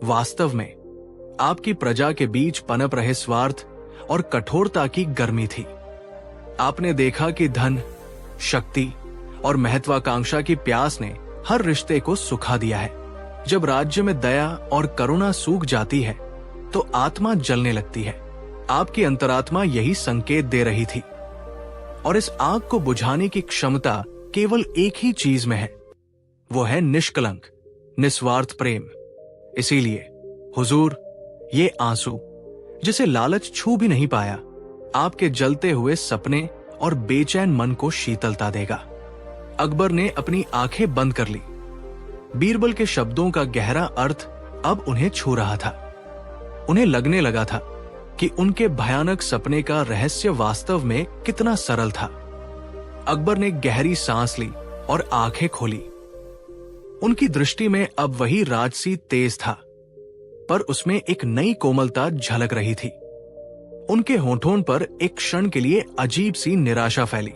वास्तव में आपकी प्रजा के बीच पनप रहे स्वार्थ और कठोरता की गर्मी थी। आपने देखा कि धन, शक्ति और महत्वाकांक्षा की प्यास ने हर रिश्ते को सुखा दिया है। जब राज्य में दया और करुणा सूख जाती है तो आत्मा जलने लगती है। आपकी अंतरात्मा यही संकेत दे रही थी, और इस आग को बुझाने की क्षमता केवल एक ही चीज में है, वो है निष्कलंक निस्वार्थ प्रेम। इसीलिए हुजूर, ये आंसू जिसे लालच छू भी नहीं पाया, आपके जलते हुए सपने और बेचैन मन को शीतलता देगा। अकबर ने अपनी आंखें बंद कर ली। बीरबल के शब्दों का गहरा अर्थ अब उन्हें छू रहा था। उन्हें लगने लगा था कि उनके भयानक सपने का रहस्य वास्तव में कितना सरल था। अकबर ने गहरी सांस ली और आंखें खोली। उनकी दृष्टि में अब वही राजसी तेज था, पर उसमें एक नई कोमलता झलक रही थी। उनके होठों पर एक क्षण के लिए अजीब सी निराशा फैली।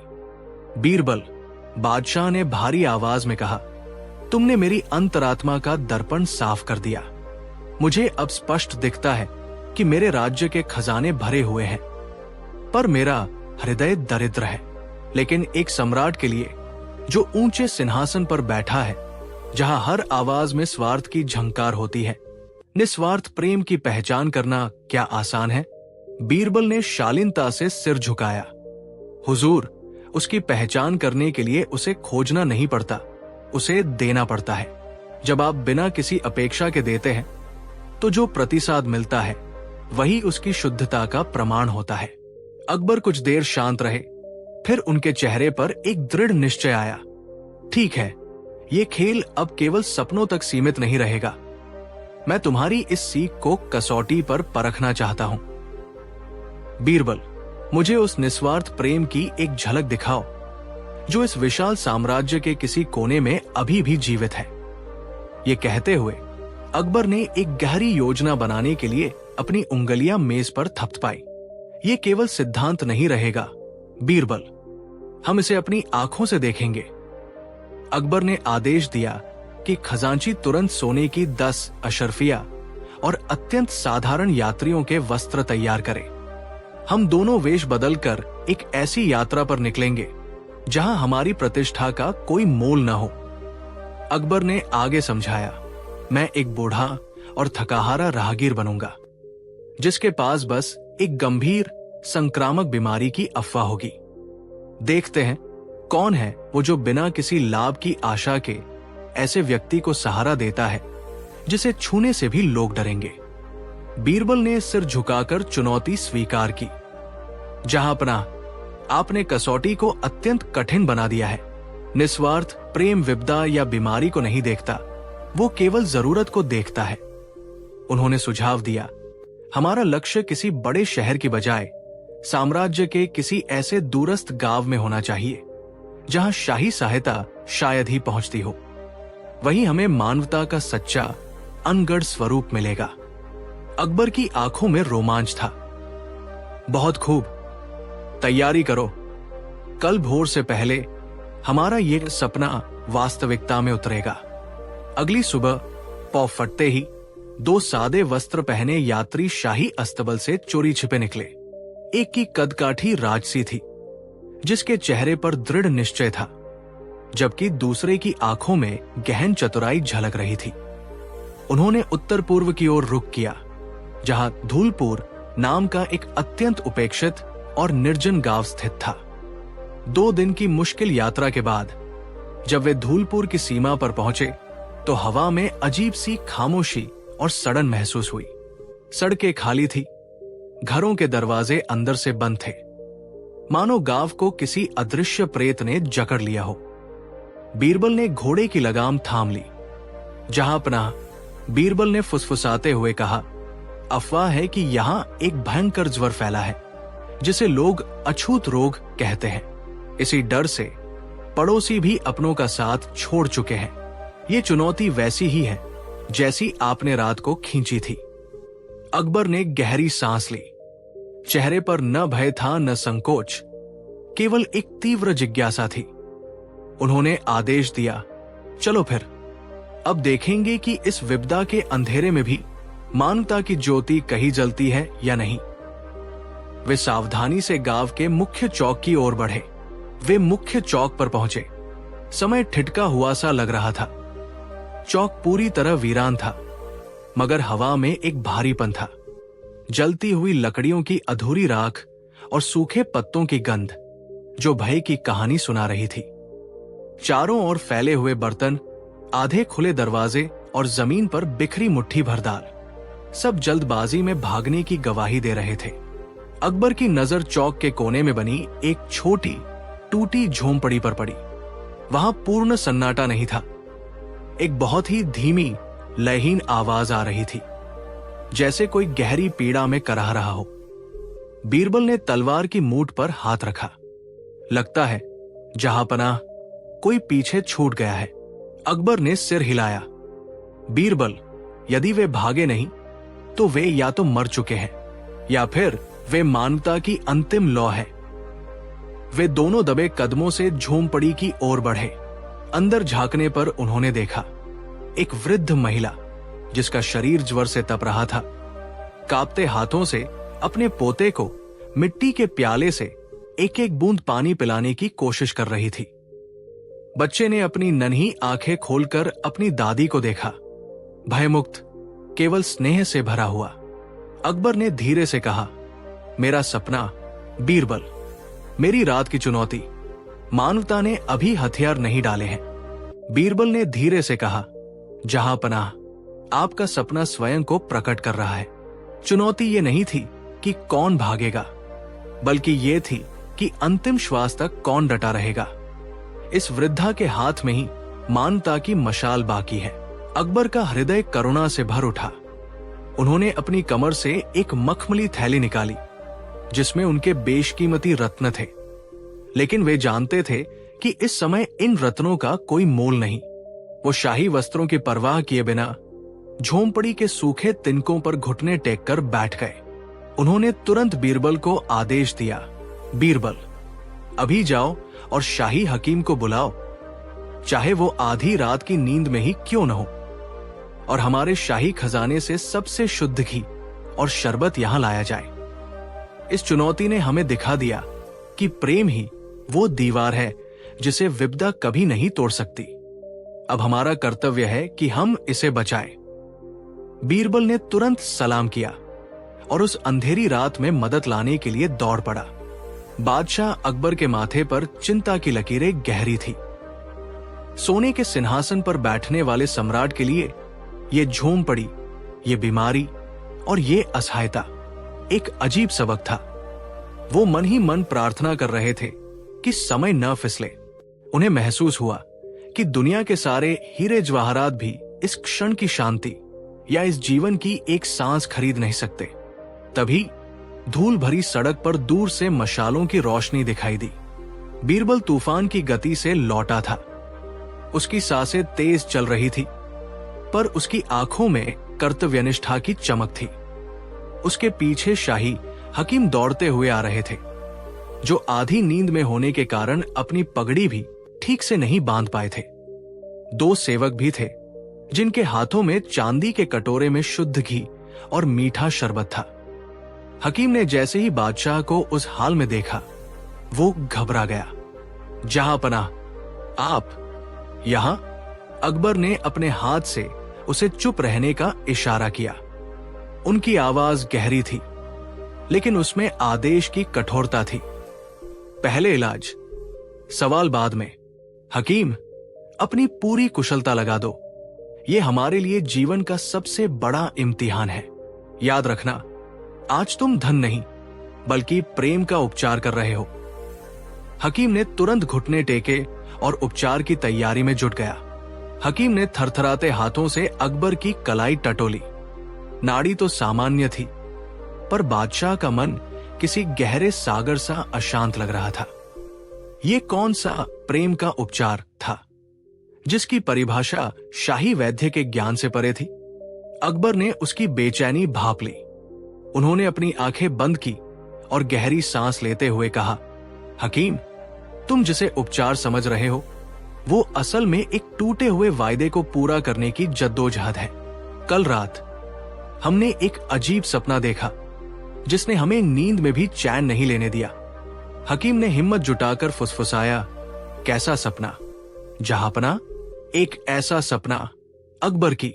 बीरबल, बादशाह ने भारी आवाज में कहा, तुमने मेरी अंतरात्मा का दर्पण साफ कर दिया। मुझे अब स्पष्ट दिखता है कि मेरे राज्य के खजाने भरे हुए हैं, पर मेरा हृदय दरिद्र है। लेकिन एक सम्राट के लिए जो ऊंचे सिंहासन पर बैठा है, जहां हर आवाज में स्वार्थ की झंकार होती है, निस्वार्थ प्रेम की पहचान करना क्या आसान है? बीरबल ने शालीनता से सिर झुकाया। हुजूर, उसकी पहचान करने के लिए उसे खोजना नहीं पड़ता, उसे देना पड़ता है। जब आप बिना किसी अपेक्षा के देते हैं तो जो प्रतिसाद मिलता है वही उसकी शुद्धता का प्रमाण होता है। अकबर कुछ देर शांत रहे, फिर उनके चेहरे पर एक दृढ़ निश्चय आया। ठीक है, ये खेल अब केवल सपनों तक सीमित नहीं रहेगा। मैं तुम्हारी इस सीख को कसौटी पर परखना चाहता हूं। बीरबल, मुझे उस निस्वार्थ प्रेम की एक झलक दिखाओ जो इस विशाल साम्राज्य के किसी कोने में अभी भी जीवित है। ये कहते हुए अकबर ने एक गहरी योजना बनाने के लिए अपनी उंगलियां मेज पर थपथपाई। ये केवल सिद्धांत नहीं रहेगा बीरबल, हम इसे अपनी आंखों से देखेंगे। अकबर ने आदेश दिया कि खजांची तुरंत सोने की 10 अशरफिया और अत्यंत साधारण यात्रियों के वस्त्र तैयार करे। हम दोनों वेश बदलकर एक ऐसी यात्रा पर निकलेंगे जहां हमारी प्रतिष्ठा का कोई मोल न हो। अकबर ने आगे समझाया, मैं एक बूढ़ा और थकाहारा राहगीर बनूंगा जिसके पास बस एक गंभीर संक्रामक बीमारी की अफवाह होगी। देखते हैं कौन है वो जो बिना किसी लाभ की आशा के ऐसे व्यक्ति को सहारा देता है जिसे छूने से भी लोग डरेंगे। बीरबल ने सिर झुकाकर चुनौती स्वीकार की। जहांपनाह, आपने कसौटी को अत्यंत कठिन बना दिया है। निस्वार्थ प्रेम विपदा या बीमारी को नहीं देखता, वो केवल जरूरत को देखता है। उन्होंने सुझाव दिया, हमारा लक्ष्य किसी बड़े शहर की बजाय साम्राज्य के किसी ऐसे दूरस्थ गांव में होना चाहिए जहां शाही सहायता शायद ही पहुंचती हो। वहीं हमें मानवता का सच्चा अनगढ़ स्वरूप मिलेगा। अकबर की आंखों में रोमांच था। बहुत खूब, तैयारी करो। कल भोर से पहले हमारा ये सपना वास्तविकता में उतरेगा। अगली सुबह पौ फटते ही 2 सादे वस्त्र पहने यात्री शाही अस्तबल से चोरी छिपे निकले। एक की कदकाठी राजसी थी जिसके चेहरे पर दृढ़ निश्चय था, जबकि दूसरे की आंखों में गहन चतुराई झलक रही थी। उन्होंने उत्तर पूर्व की ओर रुख किया, जहां धूलपुर नाम का एक अत्यंत उपेक्षित और निर्जन गांव स्थित था। 2 दिन की मुश्किल यात्रा के बाद जब वे धूलपुर की सीमा पर पहुंचे तो हवा में अजीब सी खामोशी और सड़न महसूस हुई। सड़कें खाली थी, घरों के दरवाजे अंदर से बंद थे, मानो गांव को किसी अदृश्य प्रेत ने जकड़ लिया हो। बीरबल ने घोड़े की लगाम थाम ली। जहांपनाह, बीरबल ने फुसफुसाते हुए कहा, अफवाह है कि यहां एक भयंकर ज्वर फैला है जिसे लोग अछूत रोग कहते हैं। इसी डर से पड़ोसी भी अपनों का साथ छोड़ चुके हैं। ये चुनौती वैसी ही है जैसी आपने रात को खींची थी। अकबर ने गहरी सांस ली। चेहरे पर न भय था न संकोच, केवल एक तीव्र जिज्ञासा थी। उन्होंने आदेश दिया, चलो फिर, अब देखेंगे कि इस विपदा के अंधेरे में भी मानवता की ज्योति कहीं जलती है या नहीं। वे सावधानी से गांव के मुख्य चौक की ओर बढ़े। वे मुख्य चौक पर पहुंचे। समय ठिठका हुआ सा लग रहा था। चौक पूरी तरह वीरान था, मगर हवा में एक भारीपन था। जलती हुई लकड़ियों की अधूरी राख और सूखे पत्तों की गंध जो भय की कहानी सुना रही थी। चारों ओर फैले हुए बर्तन, आधे खुले दरवाजे और जमीन पर बिखरी मुट्ठी भर दाल, सब जल्दबाजी में भागने की गवाही दे रहे थे। अकबर की नजर चौक के कोने में बनी एक छोटी टूटी झोंपड़ी पर पड़ी। वहां पूर्ण सन्नाटा नहीं था। एक बहुत ही धीमी लयहीन आवाज आ रही थी, जैसे कोई गहरी पीड़ा में कराह रहा हो। बीरबल ने तलवार की मूठ पर हाथ रखा। लगता है जहांपनाह, कोई पीछे छूट गया है। अकबर ने सिर हिलाया। बीरबल, यदि वे भागे नहीं तो वे या तो मर चुके हैं या फिर वे मानवता की अंतिम लौ है। वे दोनों दबे कदमों से झोंपड़ी की ओर बढ़े। अंदर झांकने पर उन्होंने देखा एक वृद्ध महिला जिसका शरीर ज्वर से तप रहा था, कांपते हाथों से अपने पोते को मिट्टी के प्याले से एक एक बूंद पानी पिलाने की कोशिश कर रही थी। बच्चे ने अपनी नन्ही आंखें खोलकर अपनी दादी को देखा, भयमुक्त, केवल स्नेह से भरा हुआ। अकबर ने धीरे से कहा, मेरा सपना बीरबल, मेरी रात की चुनौती, मानवता ने अभी हथियार नहीं डाले हैं। बीरबल ने धीरे से कहा, जहां पनाह, आपका सपना स्वयं को प्रकट कर रहा है। चुनौती ये नहीं थी कि कौन भागेगा, बल्कि ये थी कि अंतिम श्वास तक कौन डटा रहेगा। इस वृद्धा के हाथ में ही मानवता की मशाल बाकी है। अकबर का हृदय करुणा से भर उठा। उन्होंने अपनी कमर से एक मखमली थैली निकाली जिसमें उनके बेशकीमती रत्न थे, लेकिन वे जानते थे कि इस समय इन रत्नों का कोई मोल नहीं। वो शाही वस्त्रों की परवाह किए बिना झोंपड़ी के सूखे तिनकों पर घुटने टेक कर बैठ गए। उन्होंने तुरंत बीरबल को आदेश दिया, बीरबल, अभी जाओ और शाही हकीम को बुलाओ, चाहे वो आधी रात की नींद में ही क्यों न हो, और हमारे शाही खजाने से सबसे शुद्ध घी और शरबत यहां लाया जाए। इस चुनौती ने हमें दिखा दिया कि प्रेम ही वो दीवार है जिसे विपदा कभी नहीं तोड़ सकती। अब हमारा कर्तव्य है कि हम इसे बचाएं। बीरबल ने तुरंत सलाम किया और उस अंधेरी रात में मदद लाने के लिए दौड़ पड़ा। बादशाह अकबर के माथे पर चिंता की लकीरें गहरी थी। सोने के सिंहासन पर बैठने वाले सम्राट के लिए ये झोंपड़ी, ये बीमारी और ये असहायता एक अजीब सबक था। वो मन ही मन प्रार्थना कर रहे थे कि समय न फिसले। उन्हें महसूस हुआ कि दुनिया के सारे हीरे जवाहरात भी इस क्षण की शांति या इस जीवन की एक सांस खरीद नहीं सकते। तभी धूल भरी सड़क पर दूर से मशालों की रोशनी दिखाई दी। बीरबल तूफान की गति से लौटा था। उसकी सांसें तेज चल रही थी, पर उसकी आंखों में कर्तव्यनिष्ठा की चमक थी। उसके पीछे शाही हकीम दौड़ते हुए आ रहे थे, जो आधी नींद में होने के कारण अपनी पगड़ी भी ठीक से नहीं बांध पाए थे। 2 सेवक भी थे जिनके हाथों में चांदी के कटोरे में शुद्ध घी और मीठा शरबत था। हकीम ने जैसे ही बादशाह को उस हाल में देखा, वो घबरा गया। जहां पनाह, आप यहां? अकबर ने अपने हाथ से उसे चुप रहने का इशारा किया। उनकी आवाज गहरी थी, लेकिन उसमें आदेश की कठोरता थी। पहले इलाज, सवाल बाद में। हकीम, अपनी पूरी कुशलता लगा दो। ये हमारे लिए जीवन का सबसे बड़ा इम्तिहान है। याद रखना, आज तुम धन नहीं बल्कि प्रेम का उपचार कर रहे हो। हकीम ने तुरंत घुटने टेके और उपचार की तैयारी में जुट गया। हकीम ने थरथराते हाथों से अकबर की कलाई टटोली। नाड़ी तो सामान्य थी, पर बादशाह का मन किसी गहरे सागर सा अशांत लग रहा था। ये कौन सा प्रेम का उपचार था जिसकी परिभाषा शाही वैद्य के ज्ञान से परे थी? अकबर ने उसकी बेचैनी भांप ली। उन्होंने अपनी आंखें बंद की और गहरी सांस लेते हुए कहा, हकीम, तुम जिसे उपचार समझ रहे हो वो असल में एक टूटे हुए वायदे को पूरा करने की जद्दोजहद है। कल रात हमने एक अजीब सपना देखा जिसने हमें नींद में भी चैन नहीं लेने दिया। हकीम ने हिम्मत जुटाकर फुसफुसाया, कैसा सपना? जहांपना, एक ऐसा सपना, अकबर की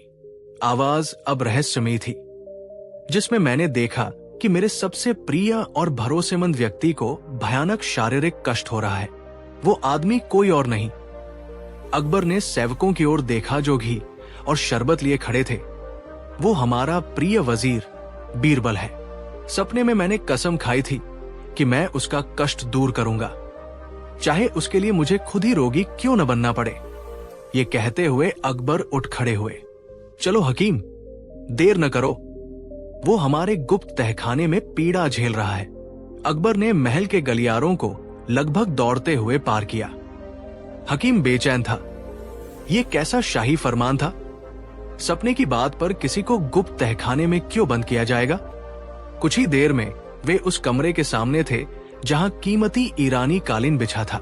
आवाज अब रहस्यमयी थी, जिसमें मैंने देखा कि मेरे सबसे प्रिय और भरोसेमंद व्यक्ति को भयानक शारीरिक कष्ट हो रहा है। वो आदमी कोई और नहीं। अकबर ने सेवकों की ओर देखा जो घी और शरबत लिए खड़े थे। वो हमारा प्रिय वजीर बीरबल है। सपने में मैंने कसम खाई थी कि मैं उसका कष्ट दूर करूंगा, चाहे उसके लिए मुझे खुद ही रोगी क्यों न बनना पड़े। ये कहते हुए अकबर उठ खड़े हुए। चलो हकीम, देर न करो, वो हमारे गुप्त तहखाने में पीड़ा झेल रहा है। अकबर ने महल के गलियारों को लगभग दौड़ते हुए पार किया। हकीम बेचैन था। ये कैसा शाही फरमान था? सपने की बात पर किसी को गुप्त तहखाने में क्यों बंद किया जाएगा? कुछ ही देर में वे उस कमरे के सामने थे जहां कीमती ईरानी कालीन बिछा था।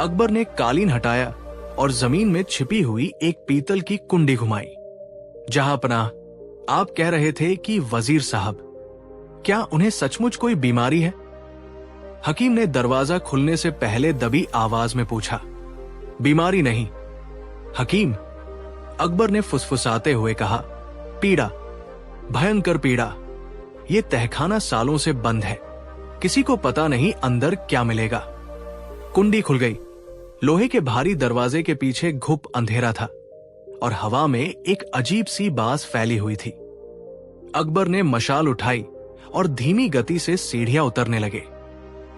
अकबर ने कालीन हटाया और जमीन में छिपी हुई एक पीतल की कुंडी घुमाई। जहां पनाह, आप कह रहे थे कि वजीर साहब, क्या उन्हें सचमुच कोई बीमारी है? हकीम ने दरवाजा खुलने से पहले दबी आवाज में पूछा। बीमारी नहीं हकीम, अकबर ने फुसफुसाते हुए कहा। पीड़ा, भयंकर पीड़ा। ये तहखाना सालों से बंद है, किसी को पता नहीं अंदर क्या मिलेगा। कुंडी खुल गई। लोहे के भारी दरवाजे के पीछे घुप अंधेरा था और हवा में एक अजीब सी बास फैली हुई थी। अकबर ने मशाल उठाई और धीमी गति से सीढ़ियां उतरने लगे।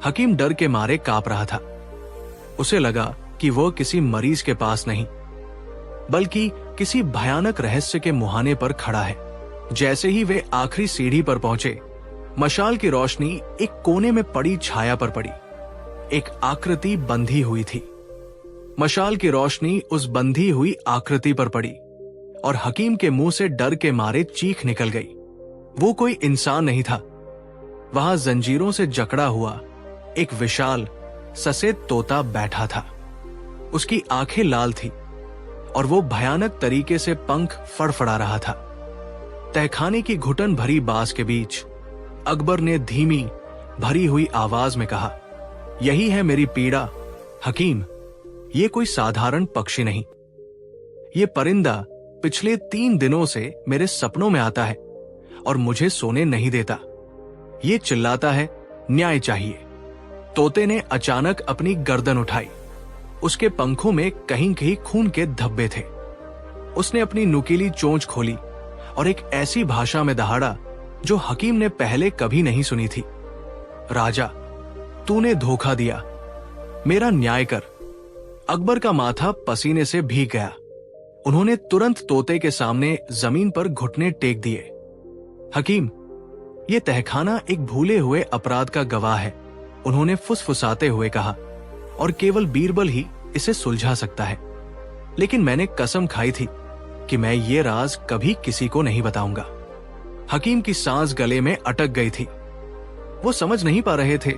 हकीम डर के मारे कांप रहा था। उसे लगा कि वह किसी मरीज के पास नहीं, बल्कि किसी भयानक रहस्य के मुहाने पर खड़ा है। जैसे ही वे आखिरी सीढ़ी पर पहुंचे, मशाल की रोशनी एक कोने में पड़ी छाया पर पड़ी। एक आकृति बंधी हुई थी। मशाल की रोशनी उस बंधी हुई आकृति पर पड़ी और हकीम के मुंह से डर के मारे चीख निकल गई। वो कोई इंसान नहीं था। वहां जंजीरों से जकड़ा हुआ एक विशाल सफेद तोता बैठा था। उसकी आंखें लाल थी और वो भयानक तरीके से पंख फड़फड़ा रहा था। तहखाने की घुटन भरी बास के बीच अकबर ने धीमी भरी हुई आवाज में कहा, यही है मेरी पीड़ा हकीम। ये कोई साधारण पक्षी नहीं। ये परिंदा पिछले 3 दिनों से मेरे सपनों में आता है और मुझे सोने नहीं देता। ये चिल्लाता है, न्याय चाहिए। तोते ने अचानक अपनी गर्दन उठाई। उसके पंखों में कहीं कहीं खून के धब्बे थे। उसने अपनी नुकीली चोंच खोली और एक ऐसी भाषा में दहाड़ा जो हकीम ने पहले कभी नहीं सुनी थी। राजा, तूने धोखा दिया, मेरा न्याय कर। अकबर का माथा पसीने से भीग गया। उन्होंने तुरंत तोते के सामने जमीन पर घुटने टेक दिए। हकीम, यह तहखाना एक भूले हुए अपराध का गवाह है, उन्होंने फुसफुसाते हुए कहा, और केवल बीरबल ही इसे सुलझा सकता है। लेकिन मैंने कसम खाई थी कि मैं ये राज कभी किसी को नहीं बताऊंगा। हकीम की सांस गले में अटक गई थी। वो समझ नहीं पा रहे थे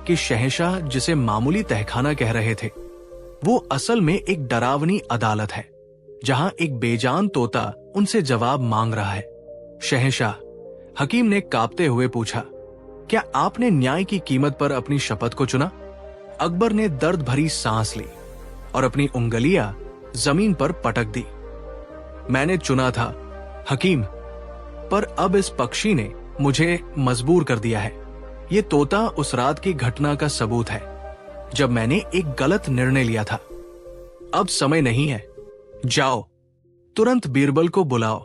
कि शहंशाह जिसे मामूली तहखाना कह रहे थे, वो असल में एक डरावनी अदालत है, जहां एक बेजान तोता उनसे जवाब मांग रहा है। शहंशाह, हकीम ने कांपते हुए पूछा, क्या आपने न्याय की कीमत पर अपनी शपथ को चुना? अकबर ने दर्द भरी सांस ली और अपनी उंगलियां जमीन पर पटक दी। मैंने चुना था हकीम, पर अब इस पक्षी ने मुझे मजबूर कर दिया है। ये तोता उस रात की घटना का सबूत है, जब मैंने एक गलत निर्णय लिया था। अब समय नहीं है, जाओ, तुरंत बीरबल को बुलाओ।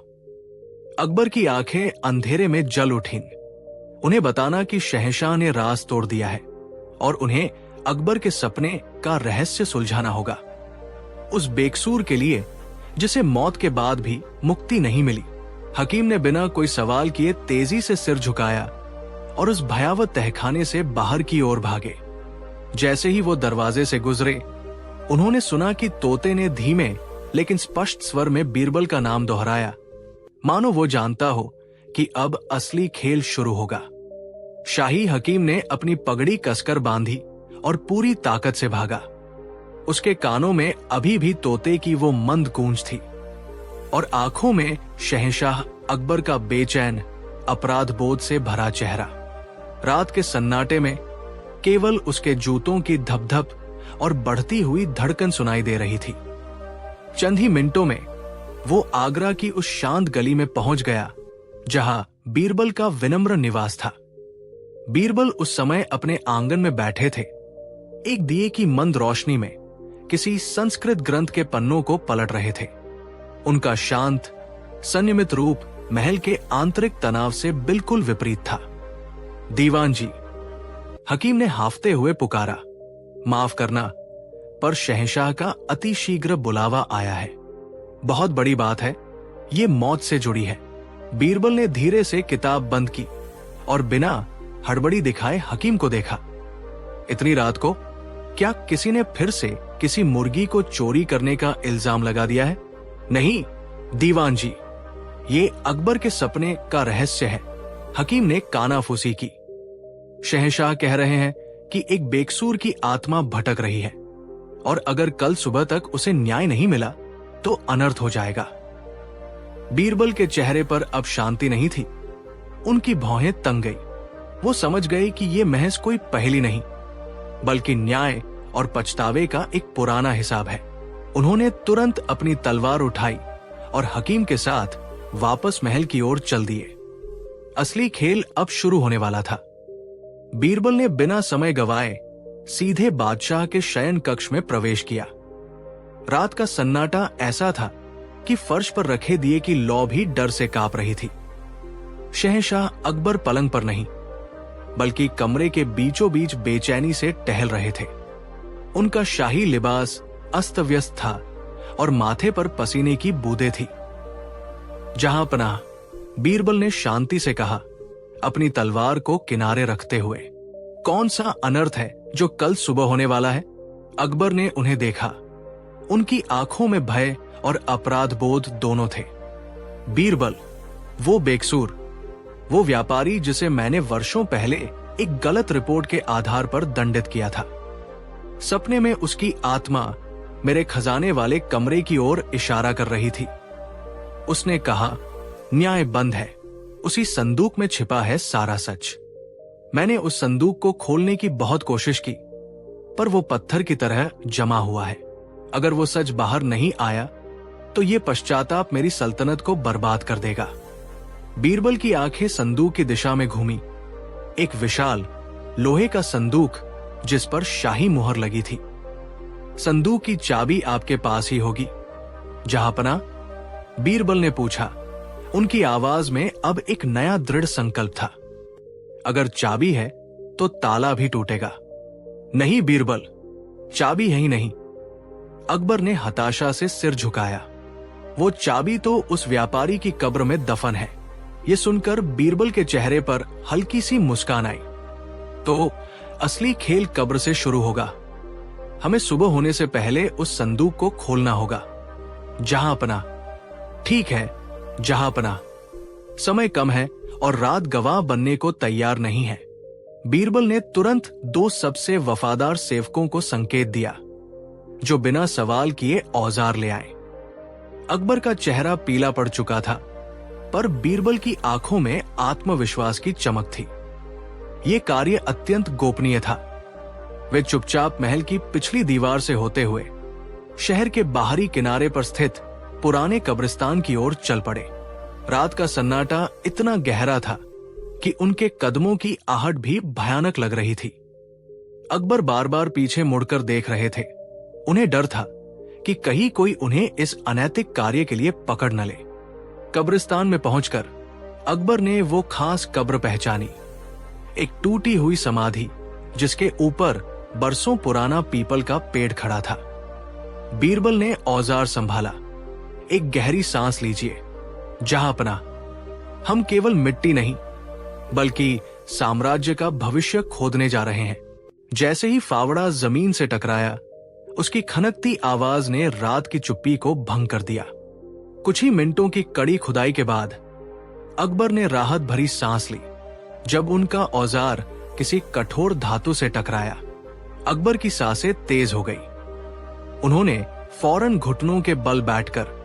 अकबर की आंखें अंधेरे में जल उठीं। उन्हें बताना कि शहंशाह ने राज तोड़ दिया है और उन्हें अकबर के सपने का रहस्य सुलझाना होगा। उस बेकसूर के लिए जिसे मौत के बाद भी मुक्ति नहीं मिली। हकीम ने बिना कोई सवाल किए तेजी से सिर झुकाया और उस भयावह तहखाने से बाहर की ओर भागे। जैसे ही वो दरवाजे से गुजरे, उन्होंने सुना कि तोते ने धीमे लेकिन स्पष्ट स्वर में बीरबल का नाम दोहराया, मानो वो जानता हो कि अब असली खेल शुरू होगा। शाही हकीम ने अपनी पगड़ी कसकर बांधी और पूरी ताकत से भागा। उसके कानों में अभी भी तोते की वो मंद गूंज थी और आंखों में शहंशाह अकबर का बेचैन अपराध बोध से भरा चेहरा। रात के सन्नाटे में केवल उसके जूतों की धप-धप और बढ़ती हुई धड़कन सुनाई दे रही थी। चंद ही मिनटों में वो आगरा की उस शांत गली में पहुंच गया जहां बीरबल का विनम्र निवास था। बीरबल उस समय अपने आंगन में बैठे थे, एक दिए की मंद रोशनी में किसी संस्कृत ग्रंथ के पन्नों को पलट रहे थे। उनका शांत, संयमित रूप महल के आंतरिक तनाव से बिल्कुल विपरीत था। दीवान जी, हकीम ने हाफते हुए पुकारा। माफ करना, पर शहंशाह का अति शीघ्र बुलावा आया है। बहुत बड़ी बात है, ये मौत से जुड़ी है। बीरबल ने धीरे से किताब बंद की और बिना हड़बड़ी दिखाए हकीम को देखा। इतनी रात को क्या किसी ने फिर से किसी मुर्गी को चोरी करने का इल्जाम लगा दिया है? नहीं दीवान जी, ये अकबर के सपने का रहस्य है। हकीम ने कानाफूसी की। शहंशाह कह रहे हैं कि एक बेकसूर की आत्मा भटक रही है। और अगर कल सुबह तक उसे न्याय नहीं मिला तो अनर्थ हो जाएगा। बीरबल के चेहरे पर अब शांति नहीं थी। उनकी भौहें तंग गई। वो समझ गए कि ये महज कोई पहेली नहीं, बल्कि न्याय और पछतावे का एक पुराना हिसाब है। उन्होंने तुरंत अपनी तलवार उठाई और हकीम के साथ वापस महल की ओर चल दिए। असली खेल अब शुरू होने वाला था। बीरबल ने बिना समय गवाए सीधे बादशाह के शयन कक्ष में प्रवेश किया। रात का सन्नाटा ऐसा था कि फर्श पर रखे दिए की लौ भी डर से कांप रही थी। शहंशाह अकबर पलंग पर नहीं, बल्कि कमरे के बीचों बीच बेचैनी से टहल रहे थे। उनका शाही लिबास अस्त व्यस्त था और माथे पर पसीने की बूंदें थी। जहां पनाह, बीरबल ने शांति से कहा, अपनी तलवार को किनारे रखते हुए। कौन सा अनर्थ है जो कल सुबह होने वाला है? अकबर ने उन्हें देखा। उनकी आंखों में भय और अपराध बोध दोनों थे। बीरबल, वो बेकसूर, वो व्यापारी जिसे मैंने वर्षों पहले एक गलत रिपोर्ट के आधार पर दंडित किया था। सपने में उसकी आत्मा मेरे खजाने वाले कमरे की ओर इशारा कर रही थी। उसने कहा, न्याय बंद है, उसी संदूक में छिपा है सारा सच। मैंने उस संदूक को खोलने की बहुत कोशिश की, पर वो पत्थर की तरह जमा हुआ है। अगर वो सच बाहर नहीं आया तो ये पश्चाताप मेरी सल्तनत को बर्बाद कर देगा। बीरबल की आंखें संदूक की दिशा में घूमी। एक विशाल लोहे का संदूक जिस पर शाही मुहर लगी थी। संदूक की चाबी आपके पास ही होगी, जहांपना? बीरबल ने पूछा। उनकी आवाज में अब एक नया दृढ़ संकल्प था। अगर चाबी है तो ताला भी टूटेगा। नहीं बीरबल, चाबी है ही नहीं। अकबर ने हताशा से सिर झुकाया। वो चाबी तो उस व्यापारी की कब्र में दफन है। ये सुनकर बीरबल के चेहरे पर हल्की सी मुस्कान आई। तो असली खेल कब्र से शुरू होगा। हमें सुबह होने से पहले उस संदूक को खोलना होगा। जहांपना। ठीक है, जहांपना। समय कम है और रात गवाह बनने को तैयार नहीं है। बीरबल ने तुरंत 2 सबसे वफादार सेवकों को संकेत दिया, जो बिना सवाल किए औजार ले आए। अकबर का चेहरा पीला पड़ चुका था, पर बीरबल की आंखों में आत्मविश्वास की चमक थी। ये कार्य अत्यंत गोपनीय था। वे चुपचाप महल की पिछली दीवार से होते हुए शहर के बाहरी किनारे पर स्थित पुराने कब्रिस्तान की ओर चल पड़े। रात का सन्नाटा इतना गहरा था कि उनके कदमों की आहट भी भयानक लग रही थी। अकबर बार बार पीछे मुड़कर देख रहे थे। उन्हें डर था कि कहीं कोई उन्हें इस अनैतिक कार्य के लिए पकड़ न ले। कब्रिस्तान में पहुंचकर अकबर ने वो खास कब्र पहचानी। एक टूटी हुई समाधि जिसके ऊपर बरसों पुराना पीपल का पेड़ खड़ा था। बीरबल ने औजार संभाला। एक गहरी सांस लीजिए, जहांपना। हम केवल मिट्टी नहीं, बल्कि साम्राज्य का भविष्य खोदने जा रहे हैं। जैसे ही फावड़ा जमीन से टकराया, उसकी खनकती आवाज ने रात की चुप्पी को भंग कर दिया। कुछ ही मिनटों की कड़ी खुदाई के बाद अकबर ने राहत भरी सांस ली। जब उनका औजार किसी कठोर धातु से टकराया, अकबर की सांसें तेज हो गई। उन्होंने फौरन घुटनों के बल बैठकर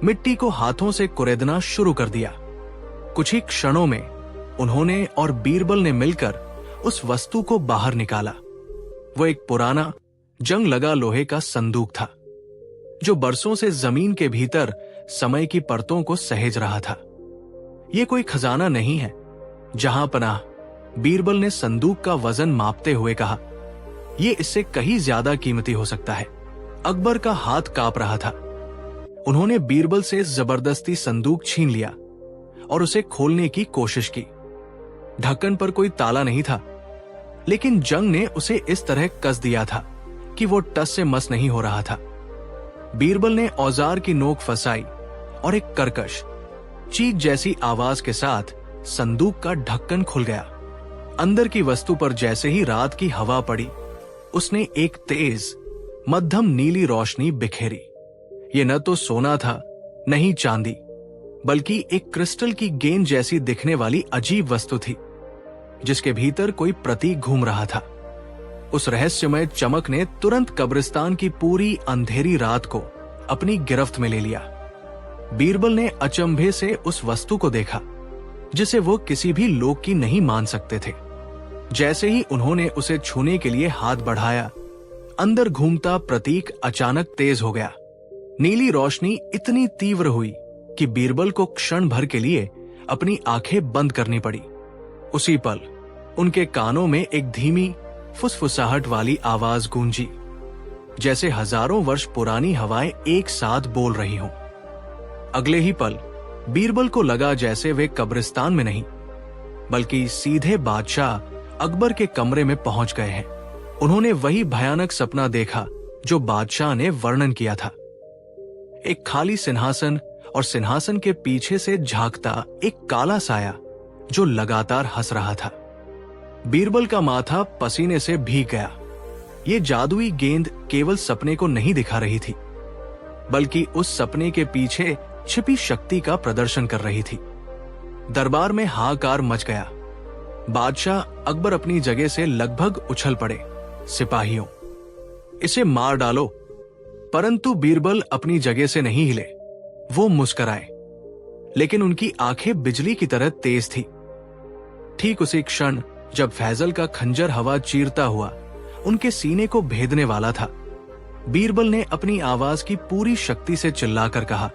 मिट्टी को हाथों से कुरेदना शुरू कर दिया। कुछ ही क्षणों में उन्होंने और बीरबल ने मिलकर उस वस्तु को बाहर निकाला। वो एक पुराना जंग लगा लोहे का संदूक था, जो बरसों से जमीन के भीतर समय की परतों को सहेज रहा था। ये कोई खजाना नहीं है, जहांपनाह। बीरबल ने संदूक का वजन मापते हुए कहा, यह इससे कहीं ज्यादा कीमती हो सकता है। अकबर का हाथ कांप रहा था। उन्होंने बीरबल से जबरदस्ती संदूक छीन लिया और उसे खोलने की कोशिश की। ढक्कन पर कोई ताला नहीं था, लेकिन जंग ने उसे इस तरह कस दिया था कि वो टस से मस नहीं हो रहा था। बीरबल ने औजार की नोक फंसाई और एक कर्कश चीख जैसी आवाज के साथ संदूक का ढक्कन खुल गया। अंदर की वस्तु पर जैसे ही रात की हवा पड़ी, उसने एक तेज मध्यम नीली रोशनी बिखेरी। ये न तो सोना था, न ही चांदी, बल्कि एक क्रिस्टल की गेंद जैसी दिखने वाली अजीब वस्तु थी, जिसके भीतर कोई प्रतीक घूम रहा था। उस रहस्यमय चमक ने तुरंत कब्रिस्तान की पूरी अंधेरी रात को अपनी गिरफ्त में ले लिया। बीरबल ने अचंभे से उस वस्तु को देखा जिसे वो किसी भी लोक की नहीं मान सकते थे। जैसे ही उन्होंने उसे छूने के लिए हाथ बढ़ाया, अंदर घूमता प्रतीक अचानक तेज हो गया। नीली रोशनी इतनी तीव्र हुई कि बीरबल को क्षण भर के लिए अपनी आंखें बंद करनी पड़ी। उसी पल उनके कानों में एक धीमी फुसफुसाहट वाली आवाज गूंजी, जैसे हजारों वर्ष पुरानी हवाएं एक साथ बोल रही हों। अगले ही पल बीरबल को लगा जैसे वे कब्रिस्तान में नहीं बल्कि सीधे बादशाह अकबर के कमरे में पहुंच गए हैं। उन्होंने वही भयानक सपना देखा जो बादशाह ने वर्णन किया था। एक खाली सिंहासन और सिंहासन के पीछे से झांकता एक काला साया जो लगातार हंस रहा था। बीरबल का माथा पसीने से भीग गया। ये जादुई गेंद केवल सपने को नहीं दिखा रही थी, बल्कि उस सपने के पीछे छिपी शक्ति का प्रदर्शन कर रही थी। दरबार में हाहाकार मच गया। बादशाह अकबर अपनी जगह से लगभग उछल पड़े। सिपाहियों, इसे मार डालो। परंतु बीरबल अपनी जगह से नहीं हिले। वो मुस्कुराए, लेकिन उनकी आंखें बिजली की तरह तेज थी। ठीक उसी क्षण जब फैजल का खंजर हवा चीरता हुआ उनके सीने को भेदने वाला था, बीरबल ने अपनी आवाज की पूरी शक्ति से चिल्लाकर कहा,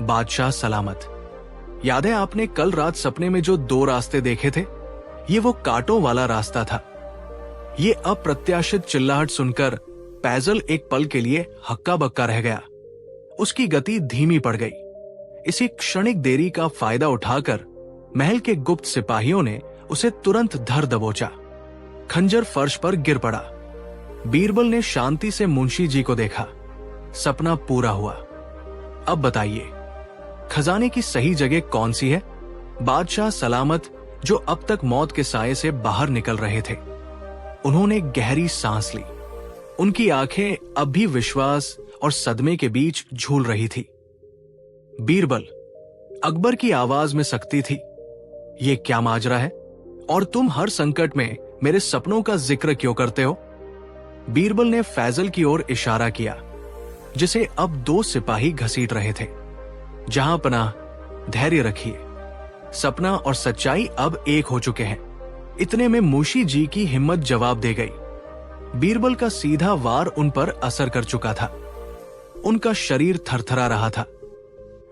बादशाह सलामत। याद है आपने कल रात सपने में जो 2 रास्ते देखे थे? ये वो कांटों वाला रास्ता था। ये अप्रत्याशित चिल्लाहट सुनकर फैजल एक पल के लिए हक्का बक्का रह गया। उसकी गति धीमी पड़ गई। इसी क्षणिक देरी का फायदा उठाकर महल के गुप्त सिपाहियों ने उसे तुरंत धर दबोचा। खंजर फर्श पर गिर पड़ा। बीरबल ने शांति से मुंशी जी को देखा। सपना पूरा हुआ। अब बताइए, खजाने की सही जगह कौन सी है? बादशाह सलामत, जो अब तक मौत के साये से बाहर निकल रहे थे, उन्होंने गहरी सांस ली। उनकी आंखें अब भी विश्वास और सदमे के बीच झूल रही थी। बीरबल, अकबर की आवाज में सख्ती थी, ये क्या माजरा है? और तुम हर संकट में मेरे सपनों का जिक्र क्यों करते हो? बीरबल ने फैजल की ओर इशारा किया, जिसे अब 2 सिपाही घसीट रहे थे। जहां पनाह, धैर्य रखिए। सपना और सच्चाई अब एक हो चुके हैं। इतने में मुंशी जी की हिम्मत जवाब दे गई। बीरबल का सीधा वार उन पर असर कर चुका था। उनका शरीर थरथरा रहा था।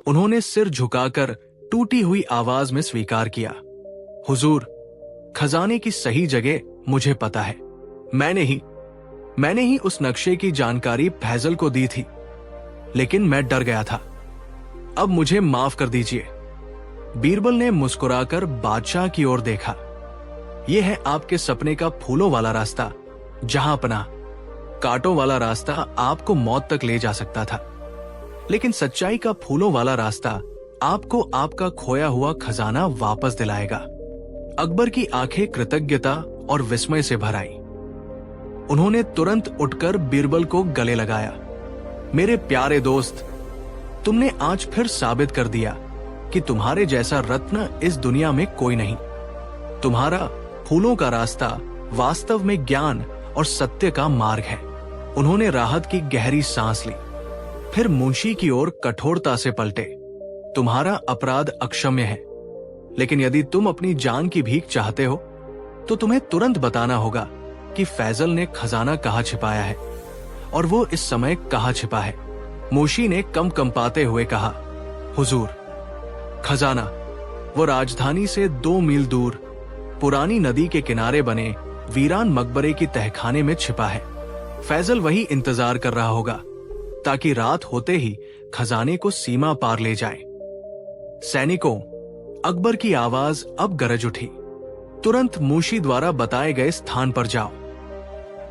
उन्होंने सिर झुकाकर टूटी हुई आवाज में स्वीकार किया, हुजूर, खजाने की सही जगह मुझे पता है। मैंने ही उस नक्शे की जानकारी फैजल को दी थी, लेकिन मैं डर गया था। अब मुझे माफ कर दीजिए। बीरबल ने मुस्कुराकर बादशाह की ओर देखा। यह है आपके सपने का फूलों वाला रास्ता। जहां पनाह, कांटों वाला रास्ता आपको मौत तक ले जा सकता था, लेकिन सच्चाई का फूलों वाला रास्ता आपको आपका खोया हुआ खजाना वापस दिलाएगा। अकबर की आंखें कृतज्ञता और विस्मय से भर आई। उन्होंने तुरंत उठकर बीरबल को गले लगाया। मेरे प्यारे दोस्त, तुमने आज फिर साबित कर दिया कि तुम्हारे जैसा रत्न इस दुनिया में कोई नहीं। तुम्हारा फूलों का रास्ता वास्तव में ज्ञान और सत्य का मार्ग है। उन्होंने राहत की गहरी सांस ली, फिर मुंशी की ओर कठोरता से पलटे। तुम्हारा अपराध अक्षम्य है, लेकिन यदि तुम अपनी जान की भीख चाहते हो तो तुम्हें तुरंत बताना होगा कि फैजल ने खजाना कहाँ छिपाया है और वो इस समय कहाँ छिपा है। मुंशी ने कंपाते हुए कहा, हुजूर, खजाना वो राजधानी से 2 मील दूर पुरानी नदी के किनारे बने वीरान मकबरे की तहखाने में छिपा है। फैजल वही इंतजार कर रहा होगा ताकि रात होते ही खजाने को सीमा पार ले जाए। सैनिकों, अकबर की आवाज अब गरज उठी। तुरंत मुंशी द्वारा बताए गए स्थान पर जाओ।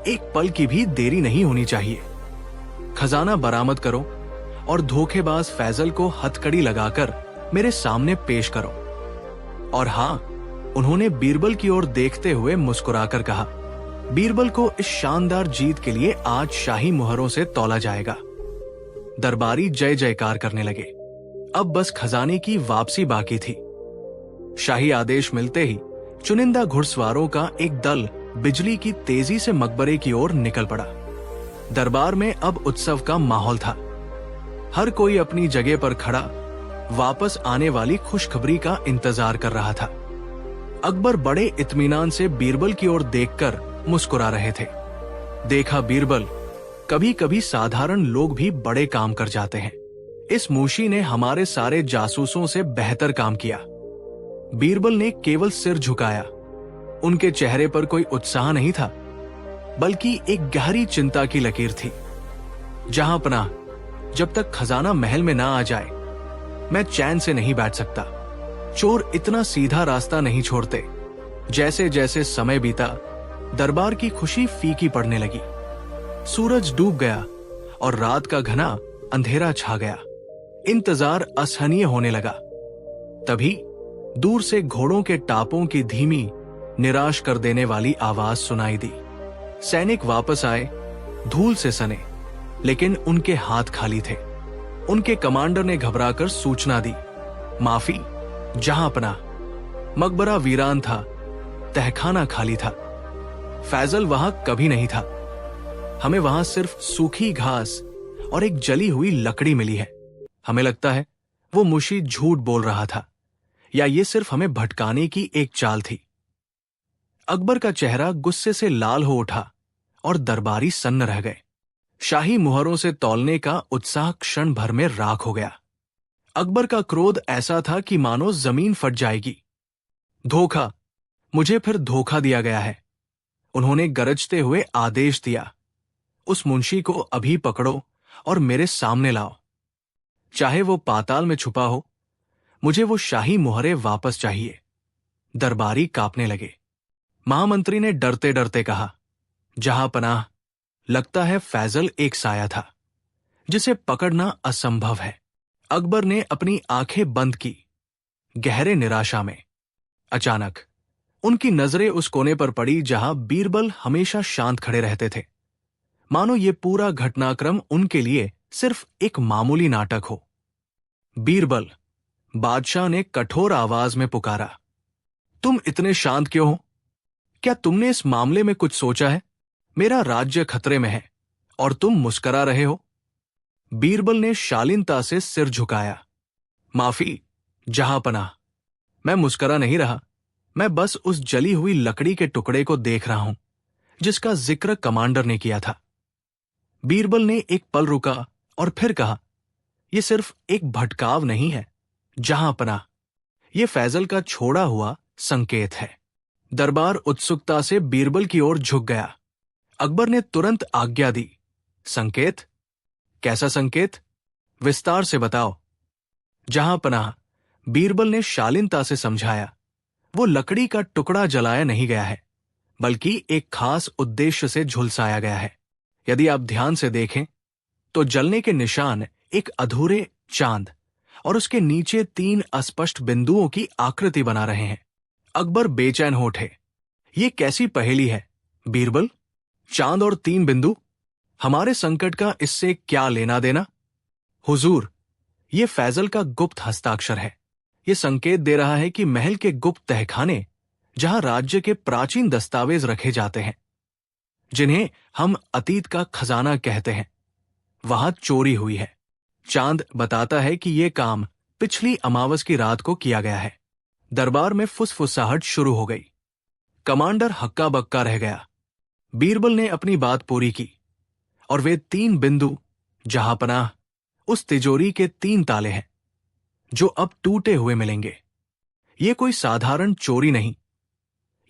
एक पल की भी देरी नहीं होनी चाहिए। खजाना बरामद करो और धोखेबाज फैजल को हथकड़ी लगाकर मेरे सामने पेश करो। और हां, उन्होंने बीरबल की ओर देखते हुए मुस्कुराकर कहा, बीरबल को इस शानदार जीत के लिए आज शाही मुहरों से तौला जाएगा। दरबारी जय जयकार करने लगे। अब बस खजाने की वापसी बाकी थी। शाही आदेश मिलते ही चुनिंदा घुड़सवारों का एक दल बिजली की तेजी से मकबरे की ओर निकल पड़ा। दरबार में अब उत्सव का माहौल था। हर कोई अपनी जगह पर खड़ा वापस आने वाली खुशखबरी का इंतजार कर रहा था। अकबर बड़े इत्मीनान से बीरबल की ओर देखकर मुस्कुरा रहे थे। देखा बीरबल, कभी कभी साधारण लोग भी बड़े काम कर जाते हैं। इस मूशी ने हमारे सारे जासूसों से बेहतर काम किया। बीरबल ने केवल सिर झुकाया। उनके चेहरे पर कोई उत्साह नहीं था, बल्कि एक गहरी चिंता की लकीर थी। जहां पनाह, जब तक खजाना महल में ना आ जाए मैं चैन से नहीं बैठ सकता। चोर इतना सीधा रास्ता नहीं छोड़ते। जैसे जैसे समय बीता, दरबार की खुशी फीकी पड़ने लगी। सूरज डूब गया और रात का घना अंधेरा छा गया। इंतजार असहनीय होने लगा। तभी दूर से घोड़ों के टापों की धीमी, निराश कर देने वाली आवाज सुनाई दी। सैनिक वापस आए, धूल से सने, लेकिन उनके हाथ खाली थे। उनके कमांडर ने घबराकर सूचना दी, माफी जहां पनाह, मकबरा वीरान था, तहखाना खाली था। फैजल वहां कभी नहीं था। हमें वहां सिर्फ सूखी घास और एक जली हुई लकड़ी मिली है। हमें लगता है वो मुशी झूठ बोल रहा था, या ये सिर्फ हमें भटकाने की एक चाल थी। अकबर का चेहरा गुस्से से लाल हो उठा और दरबारी सन्न रह गए। शाही मुहरों से तौलने का उत्साह क्षण भर में राख हो गया। अकबर का क्रोध ऐसा था कि मानो जमीन फट जाएगी। धोखा, मुझे फिर धोखा दिया गया है। उन्होंने गरजते हुए आदेश दिया, उस मुंशी को अभी पकड़ो और मेरे सामने लाओ। चाहे वो पाताल में छुपा हो, मुझे वो शाही मुहरे वापस चाहिए। दरबारी कांपने लगे। महामंत्री ने डरते डरते कहा, जहां पनाह, लगता है फैजल एक साया था जिसे पकड़ना असंभव है। अकबर ने अपनी आंखें बंद की, गहरे निराशा में। अचानक उनकी नजरें उस कोने पर पड़ी जहां बीरबल हमेशा शांत खड़े रहते थे, मानो ये पूरा घटनाक्रम उनके लिए सिर्फ एक मामूली नाटक हो। बीरबल, बादशाह ने कठोर आवाज में पुकारा, तुम इतने शांत क्यों हो? क्या तुमने इस मामले में कुछ सोचा है? मेरा राज्य खतरे में है और तुम मुस्करा रहे हो। बीरबल ने शालीनता से सिर झुकाया, माफी जहां पनाह, मैं मुस्करा नहीं रहा। मैं बस उस जली हुई लकड़ी के टुकड़े को देख रहा हूं जिसका जिक्र कमांडर ने किया था। बीरबल ने एक पल रुका और फिर कहा, यह सिर्फ एक भटकाव नहीं है जहां पनाह, यह फैजल का छोड़ा हुआ संकेत है। दरबार उत्सुकता से बीरबल की ओर झुक गया। अकबर ने तुरंत आज्ञा दी, संकेत? कैसा संकेत? विस्तार से बताओ। जहां पनाह, बीरबल ने शालीनता से समझाया, वो लकड़ी का टुकड़ा जलाया नहीं गया है, बल्कि एक खास उद्देश्य से झुलसाया गया है। यदि आप ध्यान से देखें तो जलने के निशान एक अधूरे चांद और उसके नीचे 3 अस्पष्ट बिंदुओं की आकृति बना रहे हैं। अकबर बेचैन हो उठे। ये कैसी पहेली है बीरबल? चांद और 3 बिंदु? हमारे संकट का इससे क्या लेना देना? हुजूर, ये फैजल का गुप्त हस्ताक्षर है। ये संकेत दे रहा है कि महल के गुप्त तहखाने, जहां राज्य के प्राचीन दस्तावेज रखे जाते हैं, जिन्हें हम अतीत का खजाना कहते हैं, वहां चोरी हुई है। चांद बताता है कि यह काम पिछली अमावस की रात को किया गया है। दरबार में फुसफुसाहट शुरू हो गई। कमांडर हक्का बक्का रह गया। बीरबल ने अपनी बात पूरी की और वे 3 बिंदु, जहां पनाह, उस तिजोरी के 3 ताले हैं जो अब टूटे हुए मिलेंगे। ये कोई साधारण चोरी नहीं,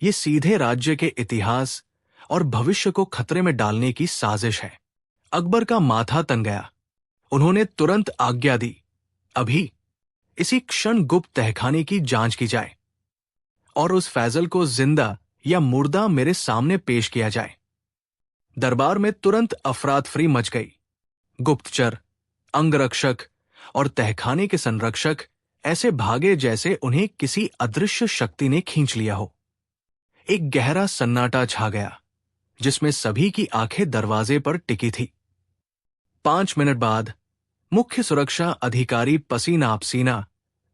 ये सीधे राज्य के इतिहास और भविष्य को खतरे में डालने की साजिश है। अकबर का माथा तन गया। उन्होंने तुरंत आज्ञा दी, अभी इसी क्षण गुप्त तहखाने की जांच की जाए और उस फैजल को जिंदा या मुर्दा मेरे सामने पेश किया जाए। दरबार में तुरंत अफरातफरी मच गई। गुप्तचर, अंगरक्षक और तहखाने के संरक्षक ऐसे भागे जैसे उन्हें किसी अदृश्य शक्ति ने खींच लिया हो। एक गहरा सन्नाटा छा गया जिसमें सभी की आंखें दरवाजे पर टिकी थी। 5 मिनट बाद मुख्य सुरक्षा अधिकारी पसीना पसीना,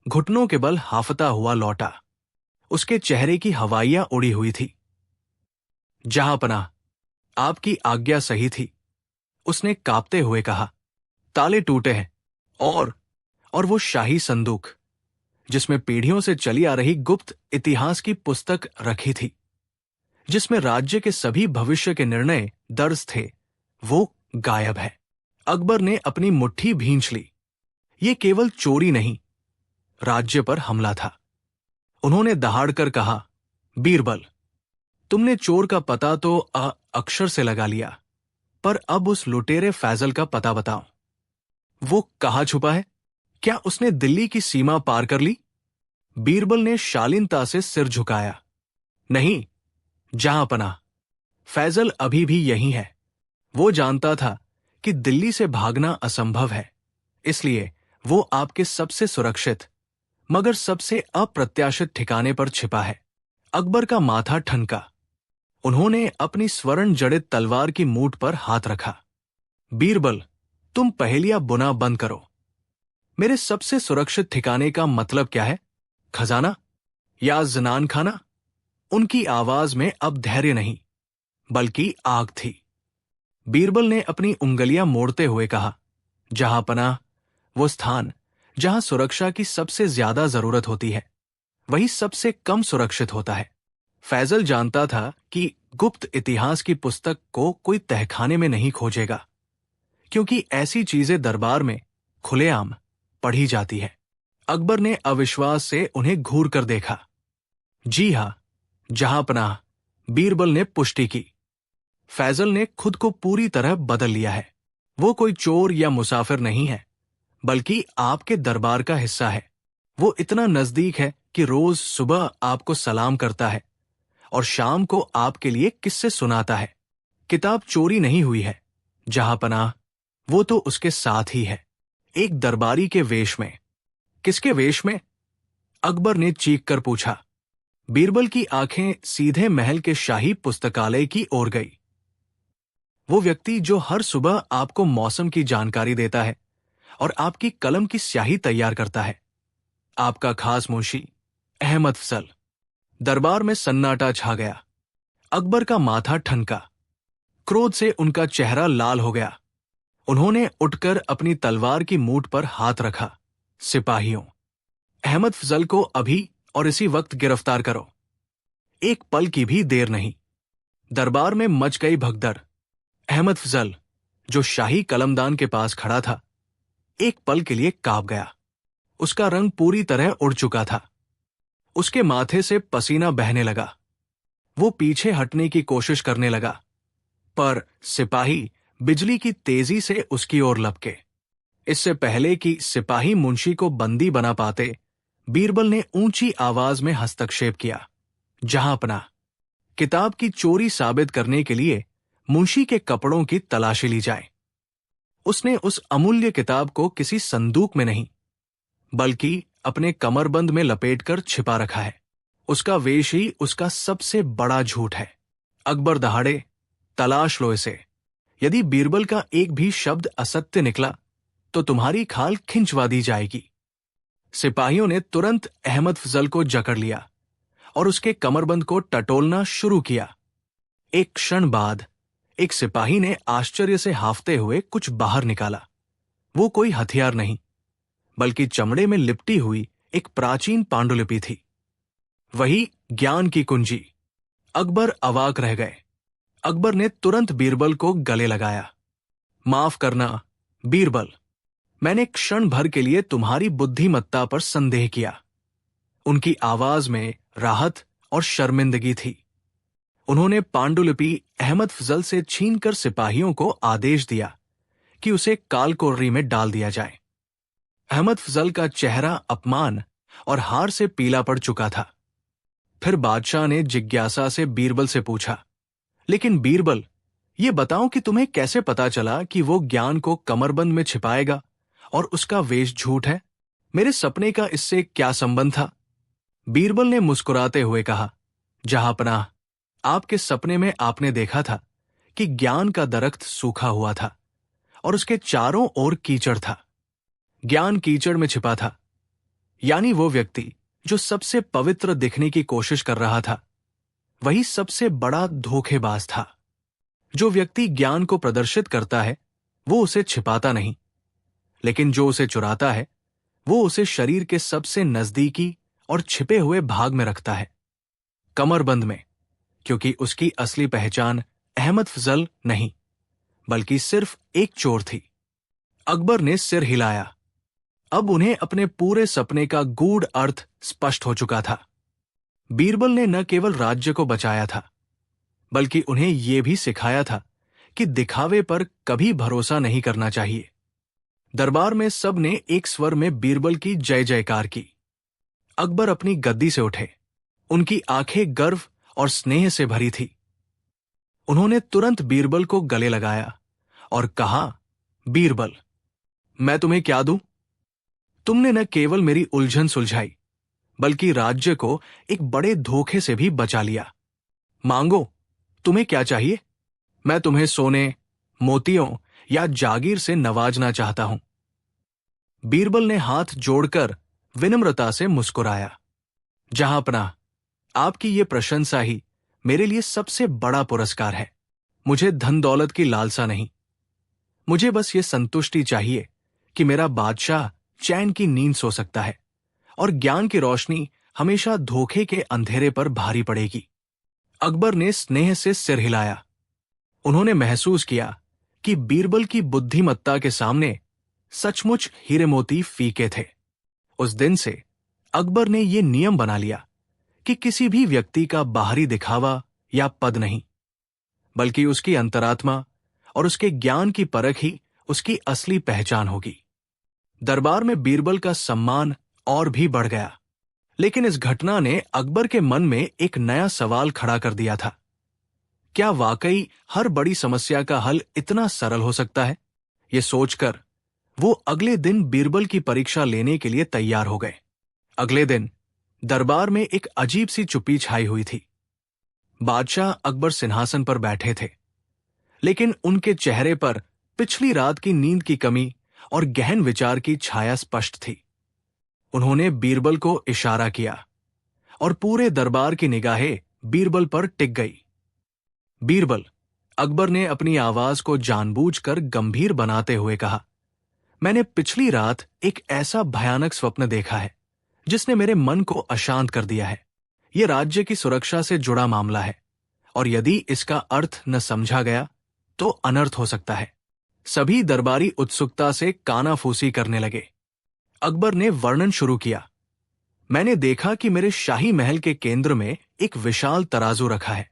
घुटनों के बल हाफता हुआ लौटा। उसके चेहरे की हवाइयां उड़ी हुई थी। जहांपनाह, आपकी आज्ञा सही थी, उसने कांपते हुए कहा। ताले टूटे हैं और वो शाही संदूक जिसमें पीढ़ियों से चली आ रही गुप्त इतिहास की पुस्तक रखी थी, जिसमें राज्य के सभी भविष्य के निर्णय दर्ज थे, वो गायब है। अकबर ने अपनी मुट्ठी भींच ली। ये केवल चोरी नहीं, राज्य पर हमला था। उन्होंने दहाड़कर कहा, बीरबल, तुमने चोर का पता तो अक्षर से लगा लिया, पर अब उस लुटेरे फैजल का पता बताओ। वो कहाँ छुपा है? क्या उसने दिल्ली की सीमा पार कर ली? बीरबल ने शालीनता से सिर झुकाया। नहीं, जहांपनाह, फैजल अभी भी यहीं है। वो जानता था कि दिल्ली से भागना असंभव है, इसलिए वो आपके सबसे सुरक्षित मगर सबसे अप्रत्याशित ठिकाने पर छिपा है। अकबर का माथा ठनका। उन्होंने अपनी स्वर्ण जड़ित तलवार की मूठ पर हाथ रखा। बीरबल, तुम पहेलियां बुना बंद करो। मेरे सबसे सुरक्षित ठिकाने का मतलब क्या है? खजाना या जनान खाना? उनकी आवाज में अब धैर्य नहीं, बल्कि आग थी। बीरबल ने अपनी उंगलियां मोड़ते हुए कहा, जहांपनाह, वो स्थान जहां सुरक्षा की सबसे ज्यादा जरूरत होती है, वही सबसे कम सुरक्षित होता है। फैजल जानता था कि गुप्त इतिहास की पुस्तक को कोई तहखाने में नहीं खोजेगा, क्योंकि ऐसी चीजें दरबार में खुलेआम पढ़ी जाती है। अकबर ने अविश्वास से उन्हें घूर कर देखा। जी हां, जहांपनाह, बीरबल ने पुष्टि की। फैजल ने खुद को पूरी तरह बदल लिया है। वो कोई चोर या मुसाफिर नहीं है, बल्कि आपके दरबार का हिस्सा है। वो इतना नजदीक है कि रोज सुबह आपको सलाम करता है और शाम को आपके लिए किस्से सुनाता है। किताब चोरी नहीं हुई है, जहांपनाह, वो तो उसके साथ ही है, एक दरबारी के वेश में। किसके वेश में? अकबर ने चीख कर पूछा। बीरबल की आंखें सीधे महल के शाही पुस्तकालय की ओर गई। वो व्यक्ति जो हर सुबह आपको मौसम की जानकारी देता है और आपकी कलम की स्याही तैयार करता है, आपका खास मुंशी अहमद फजल। दरबार में सन्नाटा छा गया। अकबर का माथा ठनका। क्रोध से उनका चेहरा लाल हो गया। उन्होंने उठकर अपनी तलवार की मूठ पर हाथ रखा। सिपाहियों, अहमद फजल को अभी और इसी वक्त गिरफ्तार करो। एक पल की भी देर नहीं। दरबार में मच गई भगदड़। अहमद फजल, जो शाही कलमदान के पास खड़ा था, एक पल के लिए कांप गया। उसका रंग पूरी तरह उड़ चुका था। उसके माथे से पसीना बहने लगा। वो पीछे हटने की कोशिश करने लगा, पर सिपाही बिजली की तेजी से उसकी ओर लपके। इससे पहले कि सिपाही मुंशी को बंदी बना पाते, बीरबल ने ऊंची आवाज में हस्तक्षेप किया। जहांपनाह, किताब की चोरी साबित करने के लिए मुंशी के कपड़ों की तलाशी ली जाए। उसने उस अमूल्य किताब को किसी संदूक में नहीं, बल्कि अपने कमरबंद में लपेटकर छिपा रखा है। उसका वेश ही उसका सबसे बड़ा झूठ है। अकबर दहाड़े, तलाश लो इसे। यदि बीरबल का एक भी शब्द असत्य निकला तो तुम्हारी खाल खिंचवा दी जाएगी। सिपाहियों ने तुरंत अहमद फजल को जकड़ लिया और उसके कमरबंद को टटोलना शुरू किया। एक क्षण बाद एक सिपाही ने आश्चर्य से हाफते हुए कुछ बाहर निकाला। वो कोई हथियार नहीं, बल्कि चमड़े में लिपटी हुई एक प्राचीन पांडुलिपि थी। वही ज्ञान की कुंजी। अकबर अवाक रह गए। अकबर ने तुरंत बीरबल को गले लगाया। माफ करना बीरबल, मैंने क्षण भर के लिए तुम्हारी बुद्धिमत्ता पर संदेह किया। उनकी आवाज में राहत और शर्मिंदगी थी। उन्होंने पांडुलिपि अहमद फजल से छीनकर सिपाहियों को आदेश दिया कि उसे कालकोर्री में डाल दिया जाए। अहमद फजल का चेहरा अपमान और हार से पीला पड़ चुका था। फिर बादशाह ने जिज्ञासा से बीरबल से पूछा, लेकिन बीरबल, ये बताओ कि तुम्हें कैसे पता चला कि वो ज्ञान को कमरबंद में छिपाएगा और उसका वेश झूठ है? मेरे सपने का इससे क्या संबंध था? बीरबल ने मुस्कुराते हुए कहा, जहांपनाह, आपके सपने में आपने देखा था कि ज्ञान का दरख्त सूखा हुआ था और उसके चारों ओर कीचड़ था। ज्ञान कीचड़ में छिपा था, यानी वो व्यक्ति जो सबसे पवित्र दिखने की कोशिश कर रहा था, वही सबसे बड़ा धोखेबाज था। जो व्यक्ति ज्ञान को प्रदर्शित करता है वो उसे छिपाता नहीं, लेकिन जो उसे चुराता है वो उसे शरीर के सबसे नजदीकी और छिपे हुए भाग में रखता है, कमरबंद में, क्योंकि उसकी असली पहचान अहमद फजल नहीं बल्कि सिर्फ एक चोर थी। अकबर ने सिर हिलाया। अब उन्हें अपने पूरे सपने का गूढ़ अर्थ स्पष्ट हो चुका था। बीरबल ने न केवल राज्य को बचाया था बल्कि उन्हें यह भी सिखाया था कि दिखावे पर कभी भरोसा नहीं करना चाहिए। दरबार में सब ने एक स्वर में बीरबल की जय जयकार की। अकबर अपनी गद्दी से उठे। उनकी आंखें गर्व और स्नेह से भरी थी। उन्होंने तुरंत बीरबल को गले लगाया और कहा, बीरबल, मैं तुम्हें क्या दूं? तुमने न केवल मेरी उलझन सुलझाई बल्कि राज्य को एक बड़े धोखे से भी बचा लिया। मांगो, तुम्हें क्या चाहिए? मैं तुम्हें सोने, मोतियों या जागीर से नवाजना चाहता हूं। बीरबल ने हाथ जोड़कर विनम्रता से मुस्कुराया। जहांपनाह, आपकी ये प्रशंसा ही मेरे लिए सबसे बड़ा पुरस्कार है। मुझे धन दौलत की लालसा नहीं। मुझे बस ये संतुष्टि चाहिए कि मेरा बादशाह चैन की नींद सो सकता है और ज्ञान की रोशनी हमेशा धोखे के अंधेरे पर भारी पड़ेगी। अकबर ने स्नेह से सिर हिलाया। उन्होंने महसूस किया कि बीरबल की बुद्धिमत्ता के सामने सचमुच हीरे मोती फीके थे। उस दिन से अकबर ने यह नियम बना लिया कि किसी भी व्यक्ति का बाहरी दिखावा या पद नहीं, बल्कि उसकी अंतरात्मा और उसके ज्ञान की परख ही उसकी असली पहचान होगी। दरबार में बीरबल का सम्मान और भी बढ़ गया, लेकिन इस घटना ने अकबर के मन में एक नया सवाल खड़ा कर दिया था। क्या वाकई हर बड़ी समस्या का हल इतना सरल हो सकता है? ये सोचकर वो अगले दिन बीरबल की परीक्षा लेने के लिए तैयार हो गए। अगले दिन दरबार में एक अजीब सी चुप्पी छाई हुई थी। बादशाह अकबर सिंहासन पर बैठे थे, लेकिन उनके चेहरे पर पिछली रात की नींद की कमी और गहन विचार की छाया स्पष्ट थी। उन्होंने बीरबल को इशारा किया और पूरे दरबार की निगाहें बीरबल पर टिक गई। बीरबल, अकबर ने अपनी आवाज को जानबूझकर गंभीर बनाते हुए कहा, मैंने पिछली रात एक ऐसा भयानक स्वप्न देखा है जिसने मेरे मन को अशांत कर दिया है। यह राज्य की सुरक्षा से जुड़ा मामला है और यदि इसका अर्थ न समझा गया तो अनर्थ हो सकता है। सभी दरबारी उत्सुकता से कानाफूसी करने लगे। अकबर ने वर्णन शुरू किया। मैंने देखा कि मेरे शाही महल के केंद्र में एक विशाल तराजू रखा है।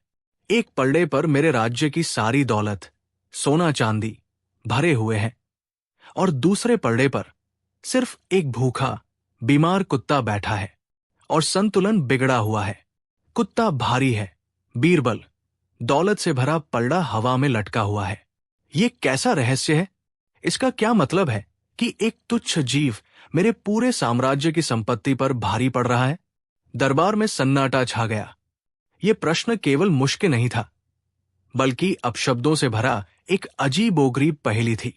एक पल्ले पर मेरे राज्य की सारी दौलत, सोना चांदी भरे हुए हैं और दूसरे पल्ले पर सिर्फ एक भूखा बीमार कुत्ता बैठा है और संतुलन बिगड़ा हुआ है। कुत्ता भारी है बीरबल, दौलत से भरा पल्ला हवा में लटका हुआ है। ये कैसा रहस्य है? इसका क्या मतलब है कि एक तुच्छ जीव मेरे पूरे साम्राज्य की संपत्ति पर भारी पड़ रहा है? दरबार में सन्नाटा छा गया। यह प्रश्न केवल मुश्किल नहीं था, बल्कि अपशब्दों से भरा एक अजीबोगरीब पहेली थी।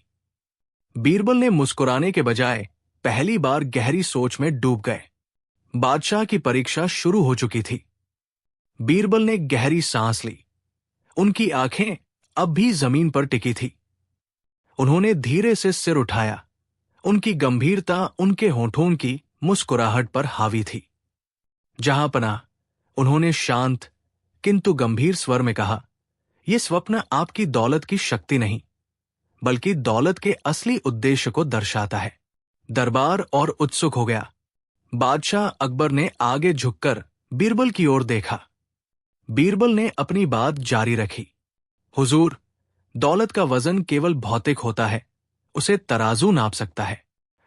बीरबल ने मुस्कुराने के बजाय पहली बार गहरी सोच में डूब गए। बादशाह की परीक्षा शुरू हो चुकी थी। बीरबल ने गहरी सांस ली। उनकी आंखें अब भी जमीन पर टिकी थी। उन्होंने धीरे से सिर उठाया। उनकी गंभीरता उनके होठों की मुस्कुराहट पर हावी थी। जहांपनाह, उन्होंने शांत किंतु गंभीर स्वर में कहा, यह स्वप्न आपकी दौलत की शक्ति नहीं बल्कि दौलत के असली उद्देश्य को दर्शाता है। दरबार और उत्सुक हो गया। बादशाह अकबर ने आगे झुककर बीरबल की ओर देखा। बीरबल ने अपनी बात जारी रखी। हुजूर, दौलत का वजन केवल भौतिक होता है, उसे तराजू नाप सकता है,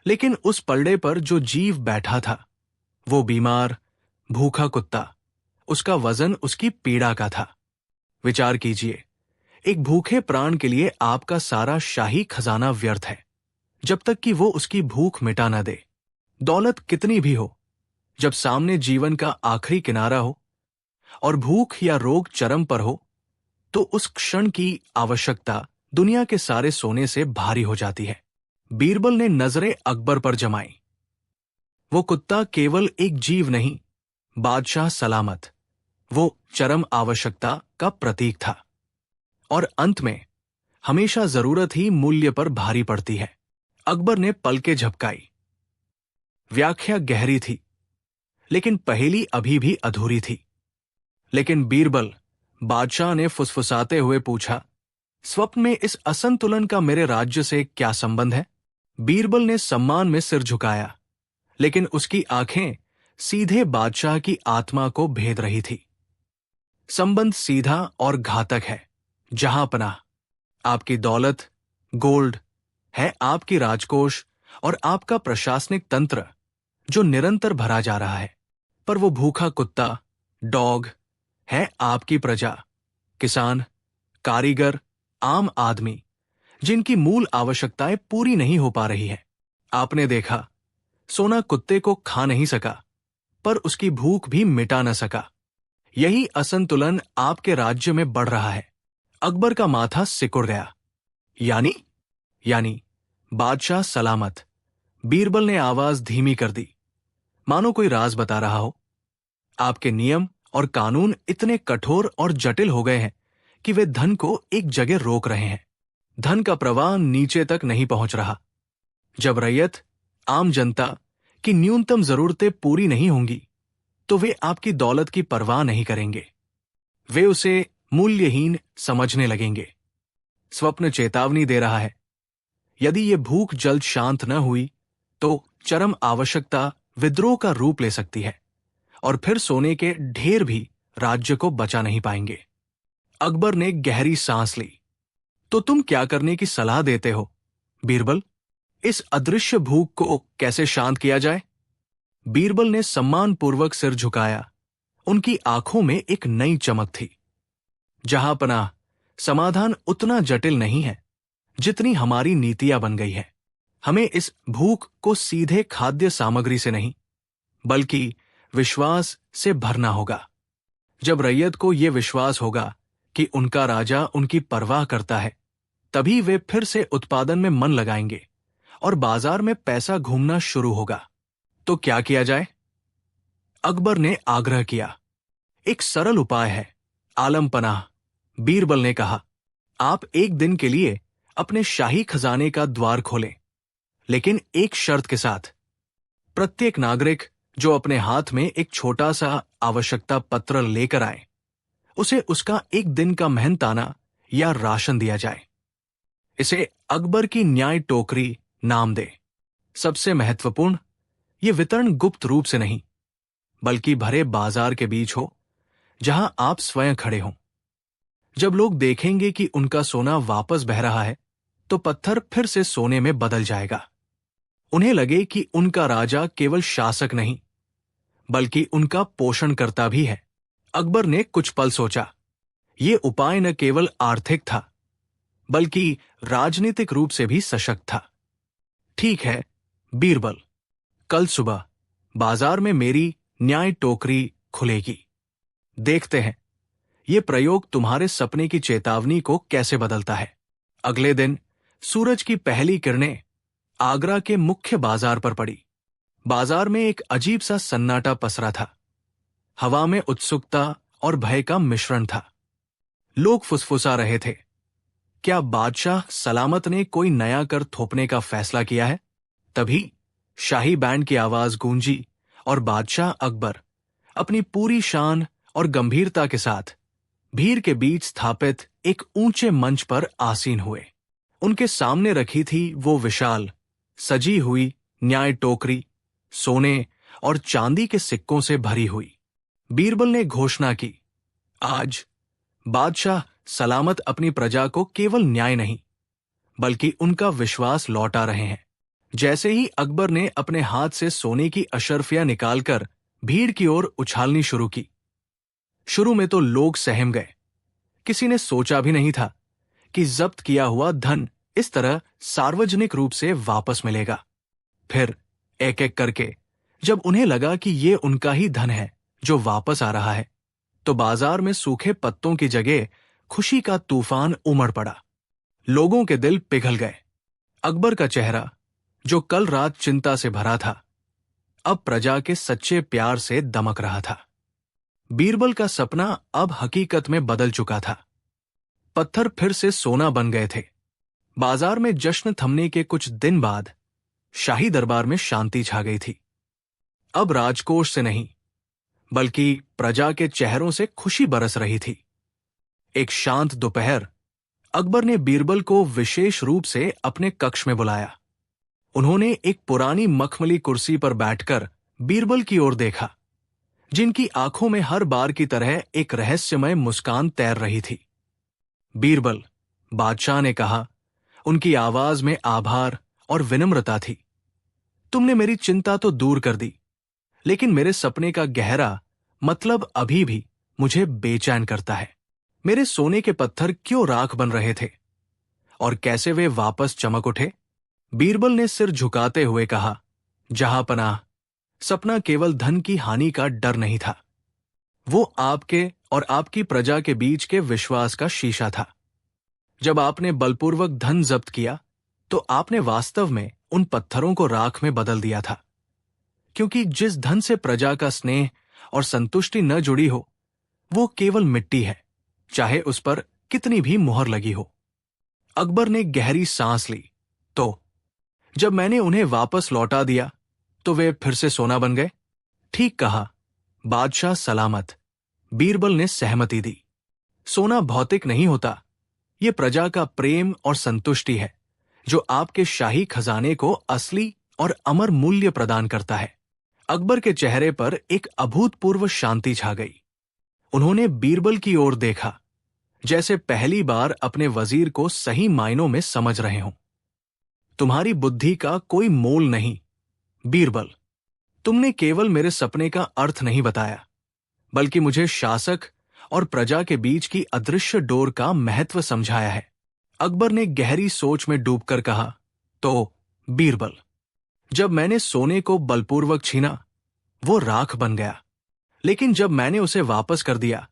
लेकिन उस पल्ले पर जो जीव बैठा था, वो बीमार भूखा कुत्ता, उसका वजन उसकी पीड़ा का था। विचार कीजिए, एक भूखे प्राण के लिए आपका सारा शाही खजाना व्यर्थ है जब तक कि वो उसकी भूख मिटा न दे। दौलत कितनी भी हो, जब सामने जीवन का आखिरी किनारा हो और भूख या रोग चरम पर हो, तो उस क्षण की आवश्यकता दुनिया के सारे सोने से भारी हो जाती है। बीरबल ने नजरें अकबर पर जमाई। वो कुत्ता केवल एक जीव नहीं, बादशाह सलामत, वो चरम आवश्यकता का प्रतीक था। और अंत में हमेशा जरूरत ही मूल्य पर भारी पड़ती है। अकबर ने पलकें झपकाई। व्याख्या गहरी थी, लेकिन पहेली अभी भी अधूरी थी। लेकिन बीरबल, बादशाह ने फुसफुसाते हुए पूछा, स्वप्न में इस असंतुलन का मेरे राज्य से क्या संबंध है? बीरबल ने सम्मान में सिर झुकाया, लेकिन उसकी आंखें सीधे बादशाह की आत्मा को भेद रही थी। संबंध सीधा और घातक है। जहां पनाह, आपकी दौलत, गोल्ड, है आपकी राजकोष और आपका प्रशासनिक तंत्र जो निरंतर भरा जा रहा है। पर वो भूखा कुत्ता, डॉग, है आपकी प्रजा, किसान, कारीगर, आम आदमी, जिनकी मूल आवश्यकताएं पूरी नहीं हो पा रही है। आपने देखा, सोना कुत्ते को खा नहीं सका, पर उसकी भूख भी मिटा न सका। यही असंतुलन आपके राज्य में बढ़ रहा है। अकबर का माथा सिकुड़ गया। यानी बादशाह सलामत। बीरबल ने आवाज धीमी कर दी, मानो कोई राज बता रहा हो। आपके नियम और कानून इतने कठोर और जटिल हो गए हैं कि वे धन को एक जगह रोक रहे हैं। धन का प्रवाह नीचे तक नहीं पहुंच रहा। जब रैयत, आम जनता की न्यूनतम जरूरतें पूरी नहीं होंगी, तो वे आपकी दौलत की परवाह नहीं करेंगे। वे उसे मूल्यहीन समझने लगेंगे। स्वप्न चेतावनी दे रहा है, यदि ये भूख जल्द शांत न हुई तो चरम आवश्यकता विद्रोह का रूप ले सकती है, और फिर सोने के ढेर भी राज्य को बचा नहीं पाएंगे। अकबर ने गहरी सांस ली। तो तुम क्या करने की सलाह देते हो बीरबल? इस अदृश्य भूख को कैसे शांत किया जाए? बीरबल ने सम्मानपूर्वक सिर झुकाया। उनकी आंखों में एक नई चमक थी। जहां पनाह, समाधान उतना जटिल नहीं है जितनी हमारी नीतियां बन गई है। हमें इस भूख को सीधे खाद्य सामग्री से नहीं, बल्कि विश्वास से भरना होगा। जब रैयत को यह विश्वास होगा कि उनका राजा उनकी परवाह करता है, तभी वे फिर से उत्पादन में मन लगाएंगे और बाजार में पैसा घूमना शुरू होगा। तो क्या किया जाए? अकबर ने आग्रह किया। एक सरल उपाय है, आलम पनाह, बीरबल ने कहा। आप एक दिन के लिए अपने शाही खजाने का द्वार खोलें, लेकिन एक शर्त के साथ। प्रत्येक नागरिक जो अपने हाथ में एक छोटा सा आवश्यकता पत्र लेकर आए, उसे उसका एक दिन का मेहनताना या राशन दिया जाए। इसे अकबर की न्याय टोकरी नाम दे। सबसे महत्वपूर्ण, ये वितरण गुप्त रूप से नहीं, बल्कि भरे बाजार के बीच हो, जहां आप स्वयं खड़े हों। जब लोग देखेंगे कि उनका सोना वापस बह रहा है, तो पत्थर फिर से सोने में बदल जाएगा। उन्हें लगे कि उनका राजा केवल शासक नहीं, बल्कि उनका पोषणकर्ता भी है। अकबर ने कुछ पल सोचा। ये उपाय न केवल आर्थिक था, बल्कि राजनीतिक रूप से भी सशक्त था। ठीक है बीरबल, कल सुबह बाजार में मेरी न्याय टोकरी खुलेगी। देखते हैं ये प्रयोग तुम्हारे सपने की चेतावनी को कैसे बदलता है। अगले दिन सूरज की पहली किरणें आगरा के मुख्य बाजार पर पड़ी। बाजार में एक अजीब सा सन्नाटा पसरा था। हवा में उत्सुकता और भय का मिश्रण था। लोग फुसफुसा रहे थे, क्या बादशाह सलामत ने कोई नया कर थोपने का फैसला किया है? तभी शाही बैंड की आवाज गूंजी और बादशाह अकबर अपनी पूरी शान और गंभीरता के साथ भीड़ के बीच स्थापित एक ऊंचे मंच पर आसीन हुए। उनके सामने रखी थी वो विशाल, सजी हुई न्याय टोकरी, सोने और चांदी के सिक्कों से भरी हुई। बीरबल ने घोषणा की, आज बादशाह सलामत अपनी प्रजा को केवल न्याय नहीं, बल्कि उनका विश्वास लौटा रहे हैं। जैसे ही अकबर ने अपने हाथ से सोने की अशर्फियां निकालकर भीड़ की ओर उछालनी शुरू की, शुरू में तो लोग सहम गए। किसी ने सोचा भी नहीं था कि जब्त किया हुआ धन इस तरह सार्वजनिक रूप से वापस मिलेगा। फिर एक एक करके जब उन्हें लगा कि ये उनका ही धन है जो वापस आ रहा है, तो बाजार में सूखे पत्तों की जगह खुशी का तूफान उमड़ पड़ा। लोगों के दिल पिघल गए। अकबर का चेहरा, जो कल रात चिंता से भरा था, अब प्रजा के सच्चे प्यार से दमक रहा था। बीरबल का सपना अब हकीकत में बदल चुका था। पत्थर फिर से सोना बन गए थे। बाजार में जश्न थमने के कुछ दिन बाद शाही दरबार में शांति छा गई थी। अब राजकोष से नहीं, बल्कि प्रजा के चेहरों से खुशी बरस रही थी। एक शांत दोपहर अकबर ने बीरबल को विशेष रूप से अपने कक्ष में बुलाया। उन्होंने एक पुरानी मखमली कुर्सी पर बैठकर बीरबल की ओर देखा, जिनकी आंखों में हर बार की तरह एक रहस्यमय मुस्कान तैर रही थी। बीरबल, बादशाह ने कहा, उनकी आवाज में आभार और विनम्रता थी। तुमने मेरी चिंता तो दूर कर दी, लेकिन मेरे सपने का गहरा मतलब अभी भी मुझे बेचैन करता है। मेरे सोने के पत्थर क्यों राख बन रहे थे और कैसे वे वापस चमक उठे? बीरबल ने सिर झुकाते हुए कहा, जहांपनाह, सपना केवल धन की हानि का डर नहीं था। वो आपके और आपकी प्रजा के बीच के विश्वास का शीशा था। जब आपने बलपूर्वक धन जब्त किया, तो आपने वास्तव में उन पत्थरों को राख में बदल दिया था। क्योंकि जिस धन से प्रजा का स्नेह और संतुष्टि न जुड़ी हो, वो केवल मिट्टी है, चाहे उस पर कितनी भी मुहर लगी हो। अकबर ने गहरी सांस ली। तो जब मैंने उन्हें वापस लौटा दिया, तो वे फिर से सोना बन गए? ठीक कहा, बादशाह सलामत। बीरबल ने सहमति दी। सोना भौतिक नहीं होता, ये प्रजा का प्रेम और संतुष्टि है, जो आपके शाही खजाने को असली और अमर मूल्य प्रदान करता है। अकबर के चेहरे पर एक अभूतपूर्व शांति छा गई। उन्होंने बीरबल की ओर देखा, जैसे पहली बार अपने वजीर को सही मायनों में समझ रहे हों। तुम्हारी बुद्धि का कोई मोल नहीं, बीरबल। तुमने केवल मेरे सपने का अर्थ नहीं बताया, बल्कि मुझे शासक और प्रजा के बीच की अदृश्य डोर का महत्व समझाया है। अकबर ने गहरी सोच में डूबकर कहा, तो बीरबल, जब मैंने सोने को बलपूर्वक छीना, वो राख बन गया। लेकिन जब मैंने उसे वापस कर दिया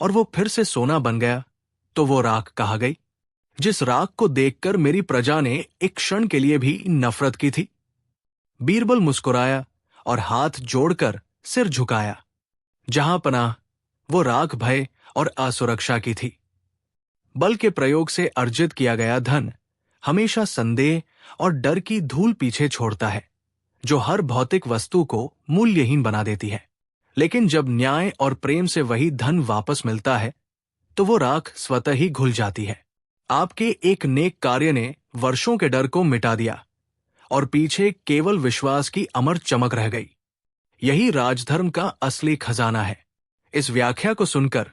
और वो फिर से सोना बन गया, तो वो राख कहाँ गई, जिस राख को देखकर मेरी प्रजा ने एक क्षण के लिए भी नफरत की थी? बीरबल मुस्कुराया और हाथ जोड़कर सिर झुकाया। जहांपनाह, वो राख भय और असुरक्षा की थी। बल के प्रयोग से अर्जित किया गया धन हमेशा संदेह और डर की धूल पीछे छोड़ता है, जो हर भौतिक वस्तु को मूल्यहीन बना देती है। लेकिन जब न्याय और प्रेम से वही धन वापस मिलता है, तो वो राख स्वतः ही घुल जाती है। आपके एक नेक कार्य ने वर्षों के डर को मिटा दिया और पीछे केवल विश्वास की अमर चमक रह गई। यही राजधर्म का असली खजाना है। इस व्याख्या को सुनकर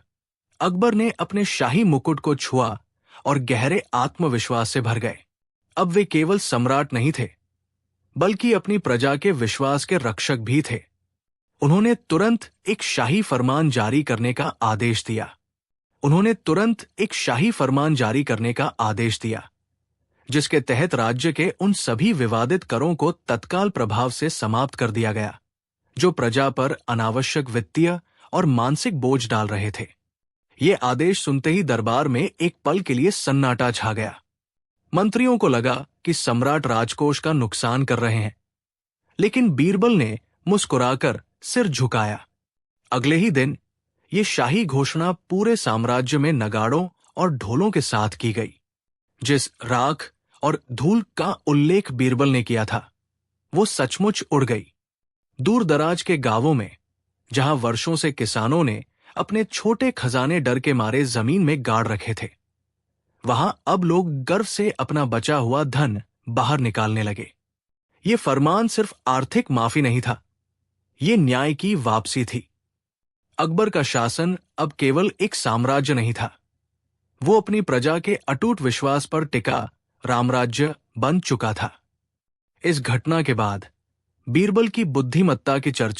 अकबर ने अपने शाही मुकुट को छुआ और गहरे आत्मविश्वास से भर गए। अब वे केवल सम्राट नहीं थे, बल्कि अपनी प्रजा के विश्वास के रक्षक भी थे। उन्होंने तुरंत एक शाही फरमान जारी करने का आदेश दिया। जिसके तहत राज्य के उन सभी विवादित करों को तत्काल प्रभाव से समाप्त कर दिया गया, जो प्रजा पर अनावश्यक वित्तीय और मानसिक बोझ डाल रहे थे। ये आदेश सुनते ही दरबार में एक पल के लिए सन्नाटा छा गया। मंत्रियों को लगा कि सम्राट राजकोष का नुकसान कर रहे हैं, लेकिन बीरबल ने मुस्कुराकर सिर झुकाया। अगले ही दिन ये शाही घोषणा पूरे साम्राज्य में नगाड़ों और ढोलों के साथ की गई। जिस राख और धूल का उल्लेख बीरबल ने किया था, वो सचमुच उड़ गई। दूर दराज के गांवों में, जहां वर्षों से किसानों ने अपने छोटे खजाने डर के मारे जमीन में गाड़ रखे थे, वहां अब लोग गर्व से अपना बचा हुआ धन बाहर निकालने लगे। ये फरमान सिर्फ आर्थिक माफी नहीं था, ये न्याय की वापसी थी। अकबर का शासन अब केवल एक साम्राज्य नहीं था, वो अपनी प्रजा के अटूट विश्वास पर टिका रामराज्य बन चुका था। इस घटना के बाद बीरबल की बुद्धिमत्ता की चर्चा